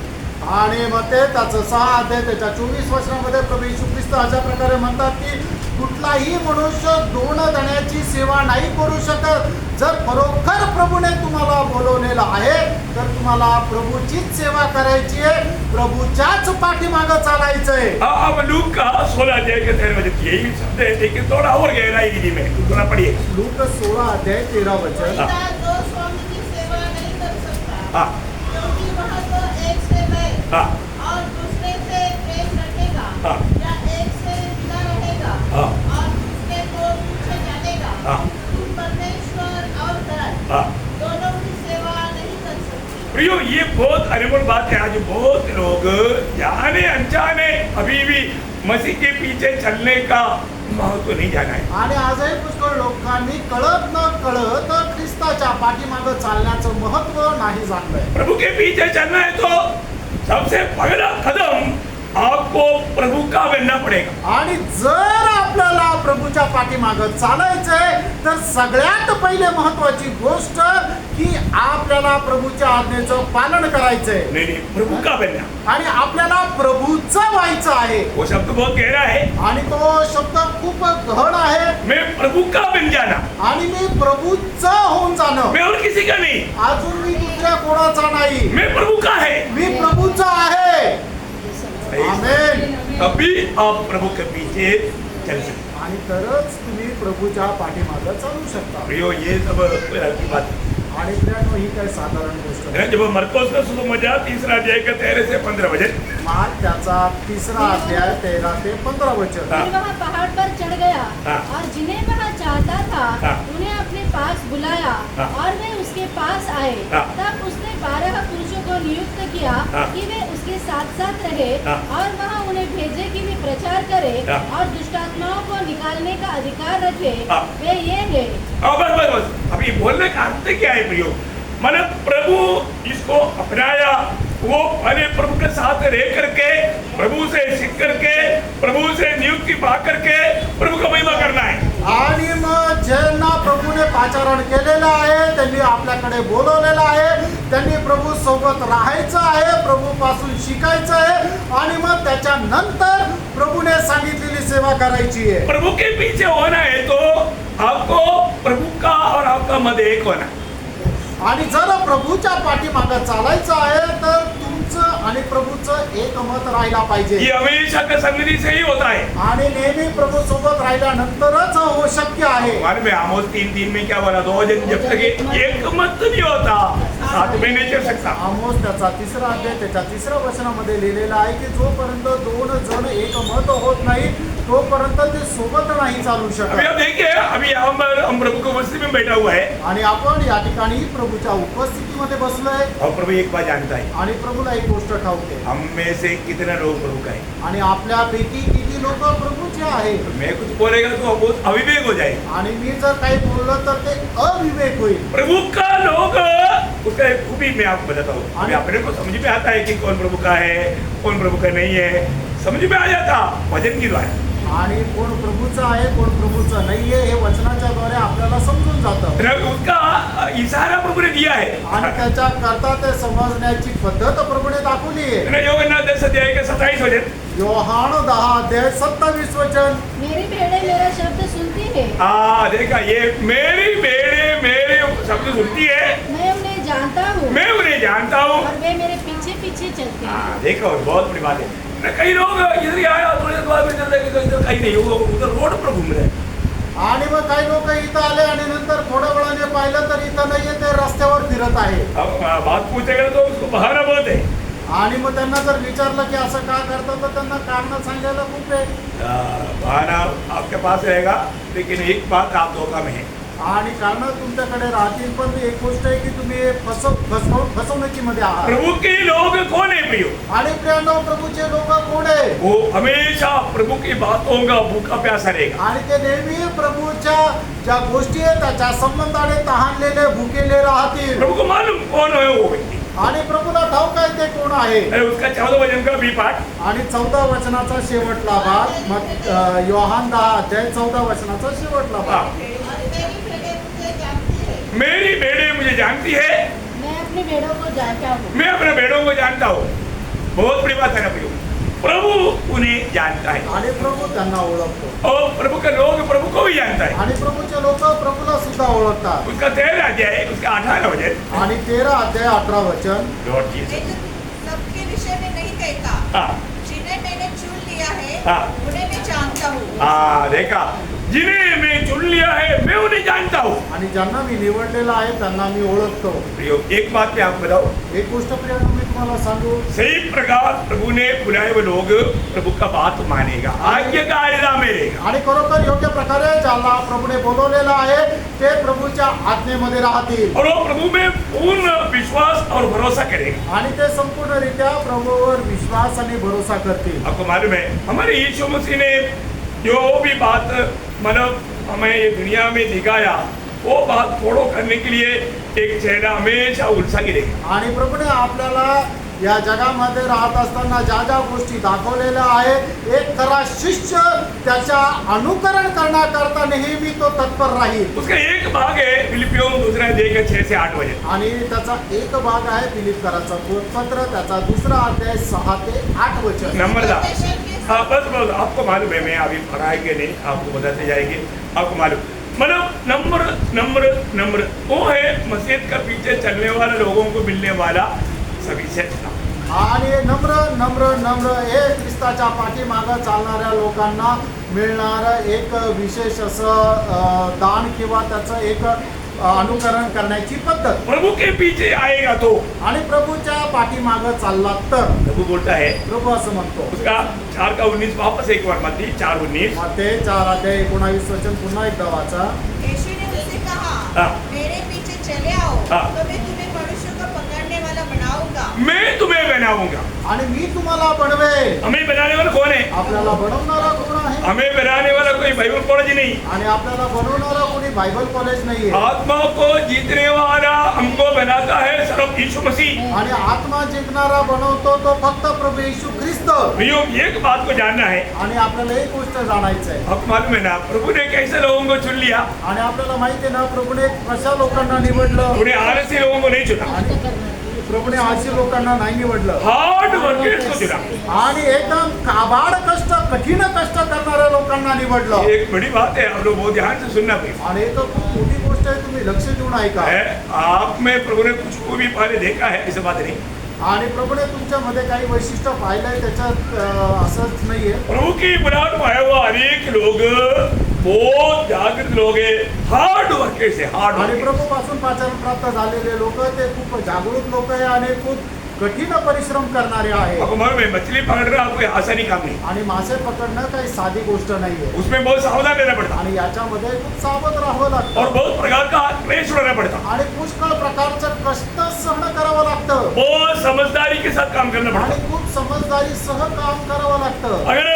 आणि मग ते त्याचं 6 अध्याय त्याच्या 24 वचनामध्ये प्रभू येशू ख्रिस्त अशा प्रकारे म्हणतात की कुठलाही मनुष्य 2 धण्याची सेवा नाही करू शकत. जर खरोखर प्रभूने तुम्हाला बोलवलेलं आहे तर तुम्हाला प्रभूचीच सेवा करायची आहे, प्रभूच्याच पाठीमागं चालायचंय. अब लूक का 16 अध्याय के 13 वचन यही शब्द है, लेकिन थोड़ा और गहराई हिंदी में थोड़ा पढ़िए. लूक 16 अध्याय 13 वचन. पिता दो स्वामी की सेवा नहीं कर सकता, हाँ क्योंकि वह तो एक से बैर हाँ और दूसरे से प्रेम रखेगा, हाँ। या एक से जुदा रहेगा हाँ। और दूसरे को पीछे जानेगा. हाँ। तुम परमेश्वर और धन हाँ. दोनों की सेवा नहीं कर सकते. प्रियो, ये बहुत अनमोल बात है. आज बहुत लोग जाने अनजाने अभी भी मसीह के पीछे चलने का महत्व नहीं जाना है. आणि आजही पुष्कळ लोकांनी कळत न कळत ख्रिस्ताच्या पाठीमागं चालण्याचं महत्व नाही जाणलंय. प्रभु के पीछे चलना है तो सबसे पहला कदम आपको प्रभु का बनना पड़ेगा. आणि जर आपल्याला प्रभूच्या पाठीमागं चालायचंय तर सगळ्यात पहिले महत्वाची गोष्ट की आपल्याला प्रभूच्या आज्ञेचं पालन करायचंय. नहीं, प्रभु का बनना. आणि आपल्याला प्रभूचं व्हायचं आहे. वो शब्द बहुत गहरा है. आणि तो शब्द खूप गहन आहे. मैं प्रभु का बन जाना, आणि मी प्रभूचं होऊन जाणं. मैं और किसी का नहीं. अजून मी दुसऱ्या कोणाचा नाही, मैं प्रभु का है. मी प्रभूचा आहे. आमेन. तभी आप प्रभु के पीछे चल सकते. आणि तरच तुम्ही प्रभूच्या पाठीमागं चालू शकता. प्रियो, ये सब हल्की बात है. आणि प्रियांनो, ही काही साधारण गोष्ट नाही. जब मरकोस का सुसमाचार 3 अध्याय का 13 से 15 वचन, मार्क त्याचा 3 अध्याय 13 ते 15 वचन. हाँ। फिर वह पहाड़ पर चढ़ गया हाँ। और जिन्हें वह चाहता था हाँ। उन्हें अपने पास बुलाया हाँ। और वे उसके पास आए। हाँ। तब उसने 12 पुरुषों को नियुक्त किया हाँ। कि वे उसके साथ साथ रहे हाँ। और वहाँ उन्हें भेजे कि वे प्रचार करे हाँ। और दुष्टात्माओं को निकालने का अधिकार रखे। हाँ। वे ये है। बस अभी बोलने का अर्थ क्या है प्रियो? मैंने प्रभु इसको अपनाया, वो अरे प्रभु के साथ रह करके, प्रभु से सीख करके, प्रभु से नियुक्ति पा करके प्रभु का महिमा करना है. आणि मग ज्यांना प्रभूने पाचारण केलेलं आहे, त्यांनी आपल्याकडे बोलवलेलं आहे, त्यांनी प्रभू सोबत राहायचं आहे, प्रभू पासून शिकायचं आहे आणि मग त्याच्यानंतर प्रभूने सांगितलेली सेवा करायची आहे. प्रभु के पीछे होना है तो आपको प्रभु का और आपका मध्य एक होना. आणि जर प्रभूच्या पाठीमागं चालायचं आहे तर तुमचं आणि प्रभूचं एकमत राहायला पाहिजे. ये हमेशा का संगति से ही होता है. आणि नेहमी प्रभू सोबत राहिल्यानंतरच हो शक्य आहे. मालूम है आमोस 3:3 में क्या बोला? 2 जन जब तक एक मत नहीं होता साथ में नहीं चल सकता. आमोस त्याचा 3 अध्याय त्याच्या 3 वचनामध्ये लिहिलेलं आहे की जोपर्यंत 2 जण एकमत होत नाही तोपर्यंत ते सोबत नाही चालू अभी शकत. आप देखिए, अभी यहाँ पर हम प्रभु को मस्जिद में बैठा हुआ है आणि आपण या ठिकाणी प्रभूच्या उपस्थितीमध्ये बसलोय और प्रभु एक बात जानता है, आणि प्रभूला एक गोष्ट ठाऊक आहे. हम में से कितना लोग प्रभु का है. आणि आपल्यापैकी किती लोक प्रभूचे आहेत. मैं कुछ बोलेगा तो बहुत अविवेक हो जाए. आणि मी जर काही बोललो तर ते अविवेक होईल. प्रभु का लोग, उसका एक खूबी मैं आपको बताता हूँ. अभी अपने को समझ में आता है कि कौन प्रभु का है, कौन प्रभु का नहीं है, समझ में आ जाता वचन की द्वारा. आणि कोण प्रभूचा आहे कोण प्रभूचा नाहीये हे वचनाच्या द्वारे आपल्याला समजून जातं. उसका इशारा प्रभु ने दिया है. आणि त्याच्या करता ते समजण्याची पद्धत प्रभूने दाखवली आहे. योगन्ना 10 अध्याय के 27 वचन. योहान 10 अध्याय 27 वचन. मेरी भेड़ें मेरा शब्द सुनती है, देखा, ये मेरी भेड़े मेरे शब्द सुनती है, मैं उन्हें जानता हूँ मैं उन्हें जानता हूँ. और वे मेरे पीछे पीछे चलते हैं। देखो बहुत बड़ी बात है. कई लोग इधर ही आया थोड़ी देर बाद में चल रहे, इधर कहीं नहीं, वो उधर रोड पर घूम रहे. आणि मग काही लोक इथं आले आणि नंतर थोड्या वेळाने पाहिलं तर इथं नाहीये, ते रस्त्यावर फिरत आहे. अब बात पूछेगा तो उसको बहाना बहुत है. आणि मग त्यांना जर विचारलं की असं का करतात तर त्यांना कारण सांगायला खूप आहे. बहाना आपके पास रहेगा, लेकिन एक बात आप धोखा में है. आणि कारण तुमच्याकडे राहतील, पण एक गोष्ट आहे की तुम्ही फसवणुकीमध्ये आहात. प्रभु के लोग कौन है प्रियो? आणि प्रियांनो, प्रभूचे लोक कोण आहे? वो हमेशा प्रभु की बातों का भूखा प्यासा रहेगा. आणि ते नेहमी प्रभूच्या ज्या गोष्टी आहेत त्याच्या संबंधाने तहानलेले भुकेले राहतील. प्रभु को मालूम कौन है वो व्यक्ति. आणि प्रभूला ठाऊक आहे ते कोण आहे. उसका 14 वचन का भी पाठ. आणि 14 वचनाचा शेवटला भाग, मग योहान 10 अध्याय 14 वचनाचा शेवटला भाग. मेरी भेड़े मुझे जानती है, मैं अपनी भेड़ों को जानता हूँ। मैं अपने भेड़ों को जानता हूँ. बहुत बड़ी बात है ना प्रियो. प्रभु उन्हें जानता है आणि प्रभू त्यांना ओळखतो. और प्रभु के लोग प्रभु को भी जानता है. आणि प्रभूचे लोक प्रभूला सुद्धा ओळखतात. उसका 13 अध्याय उसका 18 वचन. आणि 13 अध्याय 18 वचन. Lord Jesus. मैं तो सबके विषय में नहीं कहता, हाँ जिन्हें मैंने चुन लिया है हाँ. उन्हें मैं जानता हूँ. देखा, जिन्हें मैं चुन लिया है मैं उन्हें जानता हूँ. आणि ज्यांना मी निवडलेलं आहे त्यांना मी ओळखतो. प्रियो, एक बात मैं आपको बताऊं. एक गोष्ट प्रियांनो मी तुम्हाला सांगू. सही प्रकार प्रभु ने बुलाए हुए लोग प्रभु का बात मानेगा, आज्ञाकारिता में रहेगा. आणि खरोखर योग्य प्रकारे ज्याला प्रभूने बोलवलेलं आहे ते प्रभूच्या आज्ञेमध्ये राहतील. और वो प्रभु में पूर्ण विश्वास और भरोसा करेगा. आणि ते संपूर्णरित्या प्रभूवर विश्वास आणि भरोसा करतील. आपको मालूम है, हमारे यीशु मसीह ने जो भी बात मतलब हमें ये दुनिया में दिखाया, वो बात फॉलो करने के लिए एक चेहरा हमेशा उलझा गिरेगा. आणि प्रभूने आपल्याला या जगामध्ये राहत असताना ज्या ज्या गोष्टी दाखवलेल्या आहे, एक खरा शिष्य त्याच्या अनुकरण करण्याकरता नेहमी तो तत्पर राहील. उसका एक भाग है फिलिपियों दूसरा अध्याय का 6 से 8 वचन. आणि त्याचा एक भाग आहे फिलिप्पीकरांचं पत्र, त्याचा दुसरा अध्याय 6 ते 8 वचन. नंबरदार. हाँ बस आपको मालूम है, मैं अभी पढ़ाएंगे नहीं, आपको बताते जाएंगे. आपको मालूम मतलब नंबर वो है मस्जिद का पीछे चलने वाले लोगों को मिलने वाला सभी से. आणि नम्र हे ख्रिस्ताच्या पाठीमागं चालणाऱ्या लोकांना मिळणारं एक विशेष असं दान किंवा त्याचं एक अनुकरण करण्याची पद्धत. प्रभु के पीछे आएगा तो आणि प्रभूच्या पाठीमागं चालला तर प्रभु बोलता है प्रभू असं म्हणतो. उसका 4:19 वापस एक बार मत्ती 4:19 मत्ते 4:19 वचन पुन्हा एकदा वाचा. यीशु ने उससे कहा, हाँ। मेरे पीछे चले आओ, हाँ। तो मैं तुम्हें मनुष्य को पकड़ने वाला बनाऊंगा. मैं तुम्हें बनाऊंगा. आणि मी तुम्हाला बनवेल. हमें बनाने वाला कौन है? आपल्याला बनवणारा कोण आहे? हमें बनाने वाला कोई बाइबल कॉलेज नहीं. आणि आपल्याला बनवणारा कोणी बायबल कॉलेज नाहीये. आत्मा को जीतने वाला हमको बनाता है सिर्फ यीशु मसीह. आणि आत्मा जिंकणारा बनवतो तो फक्त प्रभू येशू ख्रिस्त. भैया एक बात को जानना है. आणि आपल्याला एक गोष्ट जाणायचं आहे. आपको मालूम है ना प्रभु ने कैसे लोगों को चुन लिया. आणि आपल्याला माहिती आहे ना प्रभूने कशा लोकांना निवडलं. उन्हें आलसी लोगों को नहीं चुना. प्रभूने आळशी लोकांना नाही निवडलं. हार्ड वर्कर्स को चुना. आणि एकदम काबाड कष्ट कठीण कष्ट करणाऱ्या लोकांना निवडलं. ये एक बड़ी बात है. आप लोग बहुत ध्यान से सुनना भाई. आणि एक खूप मोठी गोष्ट आहे, तुम्ही लक्ष देऊन ऐका. है आप में प्रभु ने कुछ को भी पहले देखा है ऐसा बात नहीं. आणि प्रभूने तुमच्यामध्ये काही वैशिष्ट्य पाहिलंय त्याच्यात असंच नाहीये. प्रभु की बुलाहट में आए हुआ अनेक लोग बहुत जागृत लोग हैं. हार्ड वर्कर्स है. हार्ड आणि वर्कर्स. प्रभूपासून पाचारण प्राप्त झालेले लोक ते खूप जागरूक लोक आहे आणि खूप कठीण परिश्रम करणारे आहे. आपको मालूम है मछली पकड़ना कोई आसानी काम नहीं. आणि मासे पकडणं काही साधी गोष्ट नाहीये. उसमें बहुत सावधान रहना पड़ता आणि याच्यामध्ये खूप सावध राहावं लागतं. और बहुत प्रकार का क्लेश उठाना पड़ता. आणि पुष्कळ प्रकारचं कष्ट सहन करावं लागतं. बहुत समझदारी के साथ काम करना पड़ता. आणि खूप समजदारीसह काम करावं लागतं. अगर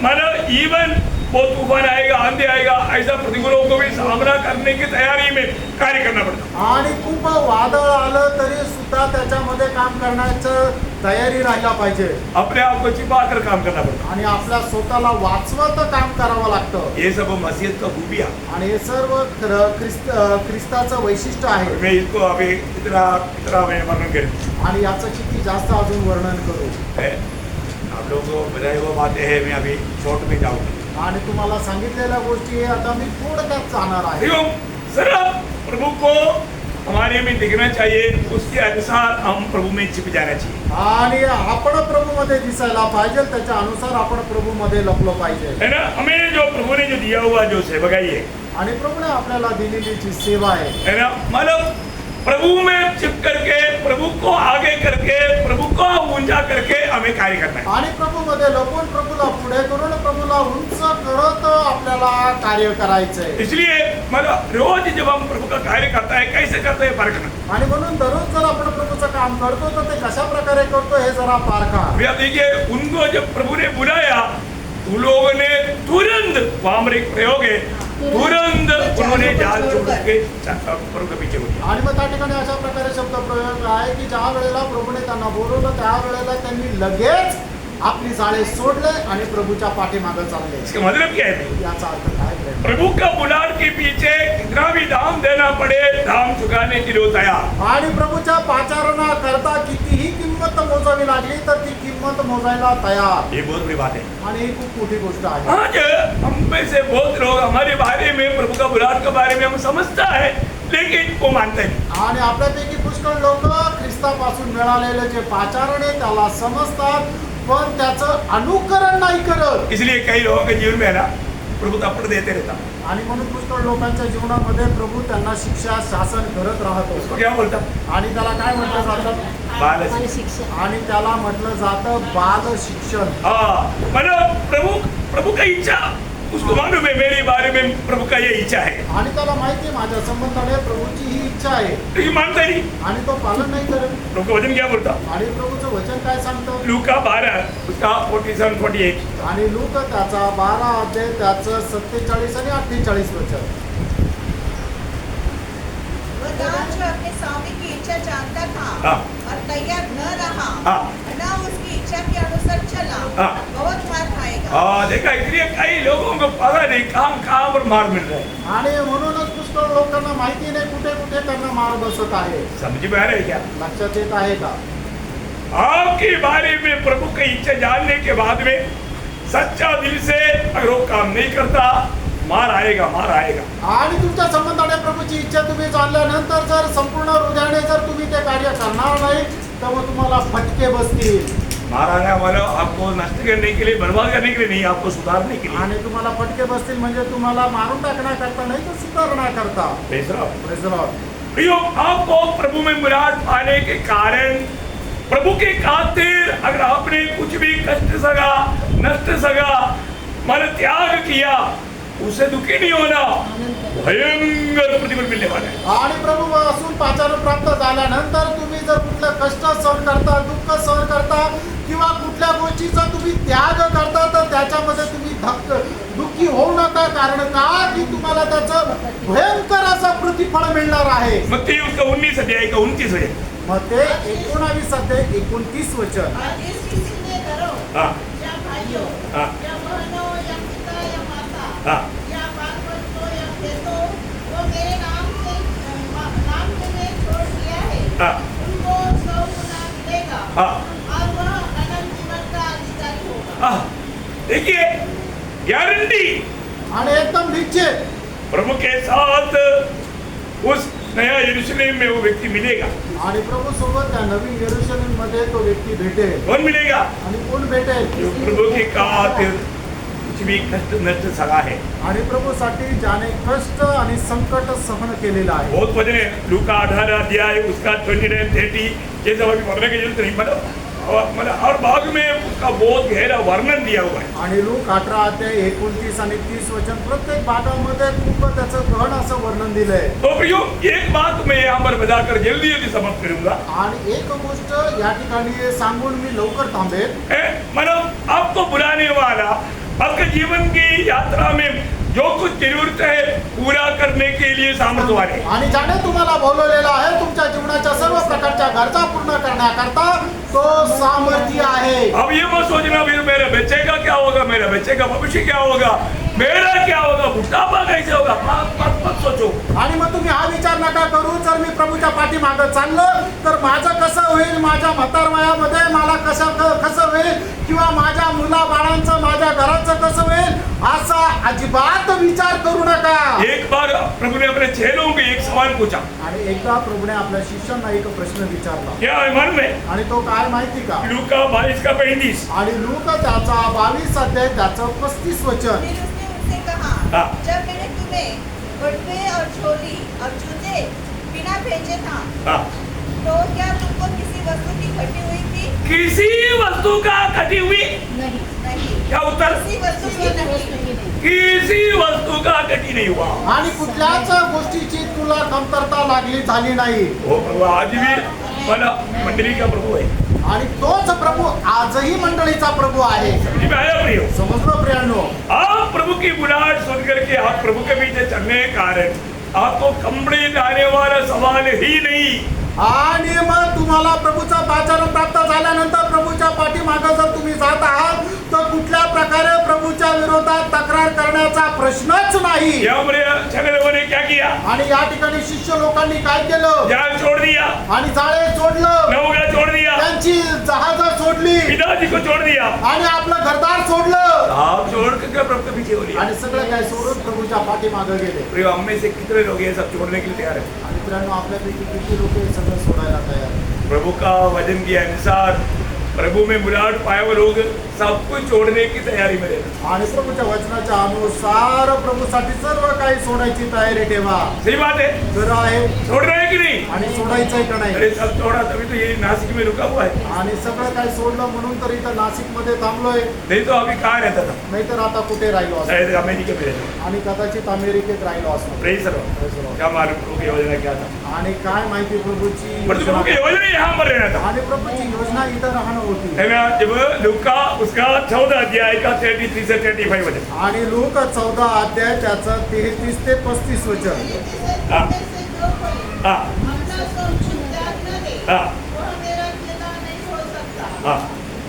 मानो इवन बहुत तूफान आएगा, आंधी आएगा, ऐसा प्रतिकूलों को भी सामना करने की तैयारी में कार्य करना पड़ता. आणि खूप वादळ आलं तरी सुद्धा त्याच्यामध्ये काम करण्याचं तयारी राहायला पाहिजे. अपने आप को छिपा कर काम करना पड़ता. आणि आपल्या स्वतःला वाचवत काम करावं लागतं. ये सब मसीहत का खूबियाँ. आणि हे सर्व ख्रिस्ताचं वैशिष्ट्य आहे. मैं इसको अभी इतना मैं वर्णन करूँ. आणि याचं किती जास्त अजून वर्णन करू. है आप लोगों को बताए हुआ बातें हैं. मैं अभी शॉर्ट में जाऊँगा. आणि तुम्हाला सांगितलेल्या गोष्टी आता मी थोडक्यात जाणार आहे. देखो सिर्फ प्रभु को हमारे में दिखना चाहिए. उसके अनुसार हम प्रभु में छिप जाना चाहिए. आणि आपण प्रभूमध्ये दिसायला पाहिजे, त्याच्या अनुसार आपण प्रभूमध्ये लपलो पाहिजे. है ना. हमें जो प्रभु ने जो दिया हुआ जो सेवकाई है आणि प्रभूने आपल्याला दिलेली जी सेवा आहे ना, मतलब प्रभु में छिप करके प्रभु को आगे करके प्रभु को ऊंचा करके हमें कार्य करना है. आणि प्रभूमध्ये लपून प्रभूला पुढे करून प्रभूला उंच करत आपल्याला कार्य करायचंय. इसलिए मतलब रोज जब हम प्रभु का कार्य करता है कैसे करते हैं परखना. आणि म्हणून दररोज जर आपण प्रभूचं काम करतो तर ते कशा प्रकारे करतो हे जरा पारखा. अभी आप देखिए उनको जब प्रभु ने बुलाया उन लोगों ने तुरंत वहां पर एक प्रयोग है तुरंत उन्होंने जाल छोड़ के प्रभु के पीछे उठा. आणि मग त्या ठिकाणी अशा प्रकारे शब्द प्रयोग आहे की ज्या वेळेला प्रभूने त्यांना बोलवलं त्या वेळेला त्यांनी लगेच आपली जाळे सोडले आणि प्रभूच्या पाठीमागे चालले. इसका मतलब क्या है. याचा अर्थ काय आहे? प्रभु का बुलाहट के पीछे कितना भी दाम देना पड़े दाम चुकाने के लिए तैयार. आणि प्रभूच्या पाचारणा करता कितीही किंमत मोजावी लागली तर ती किंमत मोजायला तयार. ये बहुत बड़ी बात है. आणि ही खूप मोठी गोष्ट आहे. आज हम में से बहुत लोग हमारे बारे में प्रभु का बुलाहट के बारे में हम समझता है लेकिन वो मानते नहीं. आणि आपल्यापैकी पुष्कळ लोक ख्रिस्तापासून मिळालेले जे पाचारण आहे त्याला समजतात पण त्याचं अनुकरण नाही करत. इसलिए कई लोगों के जीवन में है ना प्रभु थप्पड़ देते रहता. आणि म्हणून पुष्कळ लोकांच्या जीवनामध्ये प्रभु त्यांना शिक्षा शासन करत राहतो. उसको क्या बोलता. आणि त्याला काय म्हटलं जातं? बाल शिक्षा. आणि त्याला म्हटलं जातं बाल शिक्षण. हाँ मतलब प्रभु का इच्छा उसको मालूम है मेरे बारे में प्रभु का ये इच्छा है. आणि त्याला माहिती आहे माझ्या संबंधाने प्रभूची ही इच्छा आहे. लेकिन मानता ही नहीं. आणि तो पालन नाही करत. प्रभु का वचन क्या बोलता. आणि प्रभूचं वचन काय सांगतं? लूका 12 उसका 47-48. आणि लूक त्याचा 12 अध्याय त्याचं 47 आणि 48 वचन. वह दास जो अपने स्वामी की इच्छा जानता था हाँ. और तैयार न रहा हाँ. न उसकी इच्छा के अनुसार चला, हाँ. बहुत मार खाएगा. हाँ देखा इसलिए कई लोगों को पता नहीं कहाँ पर मार मिल रहा है. आणि म्हणूनच पुष्कळ लोकांना माहिती नाही कुठे कुठे त्यांना मार बसत आहे. समझ में आ रहा है क्या. लक्षात येत आहे का? आपके बारे में प्रभु की इच्छा जानने के बाद में सच्चा दिल से अगर वो काम नहीं करता मार आएगा. आणि तुमच्या संबंधाने प्रभूची इच्छा तुम्ही जाणल्यानंतर जर संपूर्ण हृदयाने जर तुम्ही ते कार्य करणार नाही तर मग तुम्हाला फटके बसतील. मारा गया मतलब आपको नष्ट करने के लिए, बर्बाद करने के लिए नहीं, आपको सुधारने के लिए। आणि तुम्हाला फटके बसतील म्हणजे तुम्हाला मारून टाकण्याकरता नाही तर सुधारण्याकरता. Praise the Lord. Praise the Lord. प्रियो, आपको प्रभु में मुराद पाने के कारण, प्रभु के खातिर अगर आपने कुछ भी कष्ट सगा, नष्ट सगा, मन त्याग किया, उसे दुखी नहीं होना, भयंकर प्रतिफल मिलने वाला है. आणि प्रभू असून पाचारण प्राप्त झाल्यानंतर तुम्ही जर कुठलं कष्ट सहन करता, दुःख सहन करता किंवा कुठल्या गोष्टीचा तुम्ही त्याग करता तर त्याच्यामध्ये तुम्ही दुःखी होऊ नका. कारण का की तुम्हाला त्याचं भयंकर असं प्रतिफळ मिळणार आहे. मग ते उसका 19 अध्याय का 29 है. मग ते 19 अध्याय 29 वचन. और जिस किसी ने करो हाँ. या भाइयों हाँ. या बहनों या पिता या माता हाँ. या बाल बच्चों या खेतों वो मेरे नाम के लिए छोड़ दिया है, हाँ. उनको 100 गुना मिलेगा हाँ. और वह अनंत जीवन का अधिकारी होगा. देखिए, गारंटी आणि एकदम निश्चित प्रभु के साथ उस नया यरूशलेम में वो व्यक्ति मिलेगा. आणि प्रभू सोबत त्या नवीन यरूशलेम मध्ये तो व्यक्ती भेटेल. कौन मिलेगा? आणि कोण भेटेल? जो प्रभु के खातिर कुछ भी कष्ट नष्ट सगा है. आणि प्रभूसाठी ज्याने कष्ट आणि संकट सहन केलेलं आहे. बहुत वजन है. लूका 18 अध्याय उसका 29-30 ये सब अभी पढ़ने की जरूरत नहीं, मतलब हर भाग में उसका बहुत गहरा वर्णन दिया हुआ है. आणि लूक 18 अध्याय 29 आणि 30 वचन प्रत्येक भागामध्ये खूप त्याचं गहन असं वर्णन दिलंय. तो प्रियो, एक बात मैं यहाँ पर बताकर जल्दी समाप्त करूंगा. आणि एक गोष्ट या ठिकाणी सांगून मी लवकर थांबेल. मतलब आपको बुलाने वाला आपके जीवन की यात्रा में जो कुछ जरूरत है पूरा करने के लिए सामर्थ्यवान है. आणि ज्याने तुम्हाला बोलवलेलं आहे तुमच्या जीवनाच्या सर्व प्रकारच्या गरजा पूर्ण करण्याकरता तो सामर्थ्य आहे. अब ये मत सोचना फिर मेरे बच्चे का क्या होगा, मेरे बच्चे का भविष्य क्या होगा, मेरा क्या होगा, बुढ़ापा कैसे होगा, मत सोचो. आणि मग तुम्ही हा विचार नका करू जर मी प्रभूच्या पाठीमागं चाललो तर माझं कसं होईल, माझ्या म्हातार वयामध्ये मला कसं होईल किंवा माझ्या मुला बाळांचं, माझ्या घराचं कसं होईल असा अजिबात विचार करू नका. एक बार प्रभु ने अपने चेलों को एक सवाल पूछा. आणि एकदा प्रभूने आपल्या शिष्यांना एक प्रश्न विचारला. क्या है मन में? आणि तो काय माहिती का? लूका 22 का 35. आणि लूक त्याचा 22 अध्याय त्याचं 35 वचन. फिर उसने उनसे कहा, हाँ. जब मैंने तुम्हें बटुए और झोली और जूते बिना भेजे था हाँ. तो क्या तुमको किसी वस्तु की घटी हुई थी? किसी वस्तु का कटी हुई? नहीं, नहीं. क्या उत्तर? किसी वस्तु की किसी नहीं. वस्तु की नहीं. किसी वस्तु का कटी नहीं हुआ. आणि कुठल्याच गोष्टीची तुला कमतरता लागली झाली नाही. वो प्रभु आज भी मला मंडली का प्रभु है. आणि तोच प्रभू आजही मंडळीचा प्रभू आहे. समझ में आया प्रियो? समजलो प्रियांनो? आप प्रभु की बुलाहट सुन करके आप प्रभु के पीछे चलने के कारण आपको कंबड़ी जाने वाला सवाल ही नहीं. आणि मग तुम्हाला प्रभूचा पाचारण प्राप्त झाल्यानंतर प्रभूच्या पाठीमागे जर तुम्ही जात आहात तर कुठल्या प्रकारे प्रभूच्या विरोधात तक्रार करण्याचा प्रश्नच नाही. यामुळे सगळे लोगों ने क्या किया? आणि या ठिकाणी शिष्य लोकांनी काय केलं? जाल छोड़ दिया, आणि जाळे सोडलं, नौका छोड़ दिया, त्यांची जहाजं सोडली पिताजी को छोड़ दिया. आणि आपलं घरदार सोडलं आप छोड़ कर प्रभु के पीछे हो लिया. आणि सगळं काय सोडून प्रभूच्या पाठीमागे गेले. प्रियो, हम में से कितने लोग ये सब छोड़ने के लिए तैयार है? आणि मित्रांनो आपल्यापैकी किती लोक हे सगळं सोडायला तयार आहेत? प्रभु का वचन के अनुसार प्रभु में बुलाहट पाए हुए लोग सब कुछ छोड़ने की तैयारी में रहते. आणि प्रभूच्या वचनाच्या अनुसार प्रभूसाठी सर्व काही सोडायची तयारी ठेवा. सही बात है. खरं आहे. छोड़ रहे हैं कि नहीं? आणि सोडायचंय का नाही? अरे सब छोड़ा तभी तो ये नासिक में रुका हुआ है. आणि सगळं काय सोडलं म्हणून तर इथं नाशिक मध्ये थांबलोय. नहीं तो अभी कहाँ रहता था? नाहीतर आता कुठे राहिलो असतो. शायद अमेरिका में रहता. आणि कदाचित अमेरिकेत राहिलो असतो. Praise the Lord. क्या मालूम प्रभु की योजना क्या था? आणि काय माहिती प्रभूची पर प्रभु की योजना. योजना यहाँ पर रहना था. आणि प्रभूची योजना इथं राहणं होती. है ना? जब लूका उसका 14 अध्याय का 33 से 35 वचन. आणि लोक 14 अध्याय त्याचं 33 ते 35 वचन. हाँ. से जो कोई हाँ. अपना स्वरूप त्याग न दे, हाँ. वह मेरा चेला नहीं हो सकता. हाँ.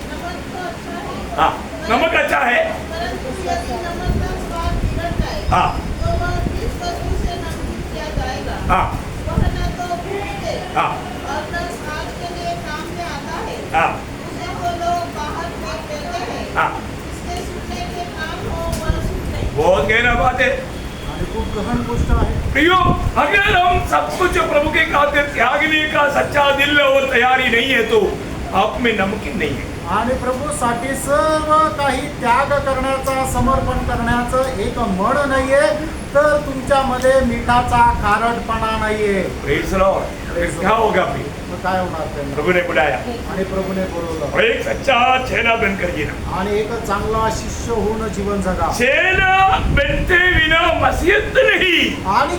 नमक तो अच्छा है, हाँ. नमक अच्छा है. परंतु यदि नमक का स्वाद बिगड़ जाए हाँ. तो वह किस वस्तु से नमकीन किया जाएगा? हाँ. वह न तो भूख से हाँ. और न स्वाद के लिए काम में आता है. हाँ. उसे तो लोग बाहर फेंक देते हैं. हाँ. इसके सूखने के काम हो वह सूखे. बहुत गहरा बात है. आणि खूप गहन गोष्ट आहे. प्रियो, अगर हम सब कुछ प्रभु के खातिर त्यागने का सच्चा दिल और तैयारी नहीं है तो आप में नमकीन नहीं है। आणि प्रभूसाठी सर्व काही त्याग करण्याचा, समर्पण करण्याचं एक मळ नाहीये, तर तुमच्यामध्ये मिठाचा खारटपणा नाहीये. Praise the Lord. क्या होगा फिर? मग काय होणार त्यांना? प्रभु ने बुलाया आणि प्रभूने बोलवलं और एक सच्चा चेला बनकर जीना। आणि एक चांगला शिष्य होऊन जीवन जगा. चेला बनते बिना मसीहत नहीं। आणि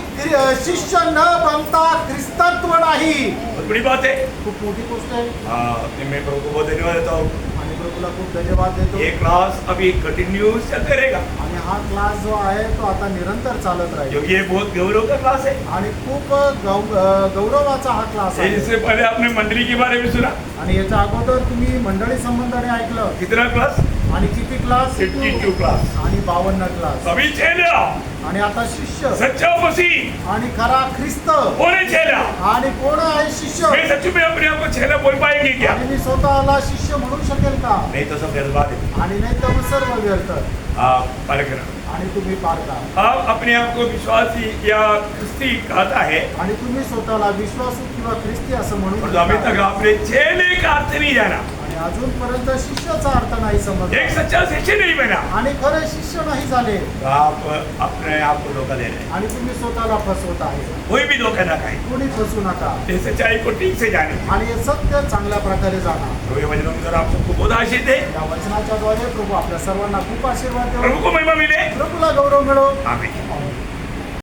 शिष्य न बनता ख्रिस्तत्व नाही. बहुत बड़ी बात है। खूप मोठी गोष्ट आहे. मैं प्रभु को बहुत धन्यवाद देता हूँ। आणि प्रभूला खूप धन्यवाद देतो. ये क्लास अभी कंटिन्यूस करेगा आणि हा क्लास जो आहे तो आता निरंतर चालत राहील. क्योंकि ये बहुत गौरव का क्लास है। आणि खूप गौरवाचा हा क्लास आहे. इससे पहले आपने मंडली के बारे में सुना। आणि याच्या अगोदर तुम्ही मंडळी संबंधाने ऐकलं. कितना क्लास? आणि किती क्लास? 52 क्लास। आणि 52 क्लास. अभी चेला आणि आता शिष्य सच्चा मसीह आणि खरा ख्रिस्त होने चेला। आणि कोण आहे शिष्य? मैं सच में अपने आप को चेला बोल पाएंगे क्या? आणि मी स्वतःला शिष्य म्हणू शकेल का? नहीं तो सब बर्बाद है। आणि नाही तर मग सर्व व्यर्थ. आप परखना। आणि तुम्ही पारखा. आप अपने आप को विश्वासी या क्रिस्ती कहता है आणि तुम्ही स्वतःला विश्वासू किंवा ख्रिस्ती असं म्हणू और अभी तक आपने चेले का अर्थ नहीं जाना। आणि अजूनपर्यंत शिष्याचा अर्थ नाही समजला. एक सच्चा शिष्य नहीं बना आणि खरे शिष्य नाही झाले. तो आप अपने आप को धोखा दे रहे हैं। आणि तुम्ही स्वतःला फसवत आहे. कोई भी धोखा ना खाए। कोणी फसू नका. ये सच्चाई को ठीक से जाने। आणि हे सत्य चांगल्या प्रकारे जाणार. तो ये वचनों में आप सबको बहुत आशीष दे। या वचनाच्या द्वारे प्रभू आपल्या सर्वांना खूप आशीर्वाद देऊ. प्रभु को महिमा मिले। प्रभूला गौरव मिळो. आमीन।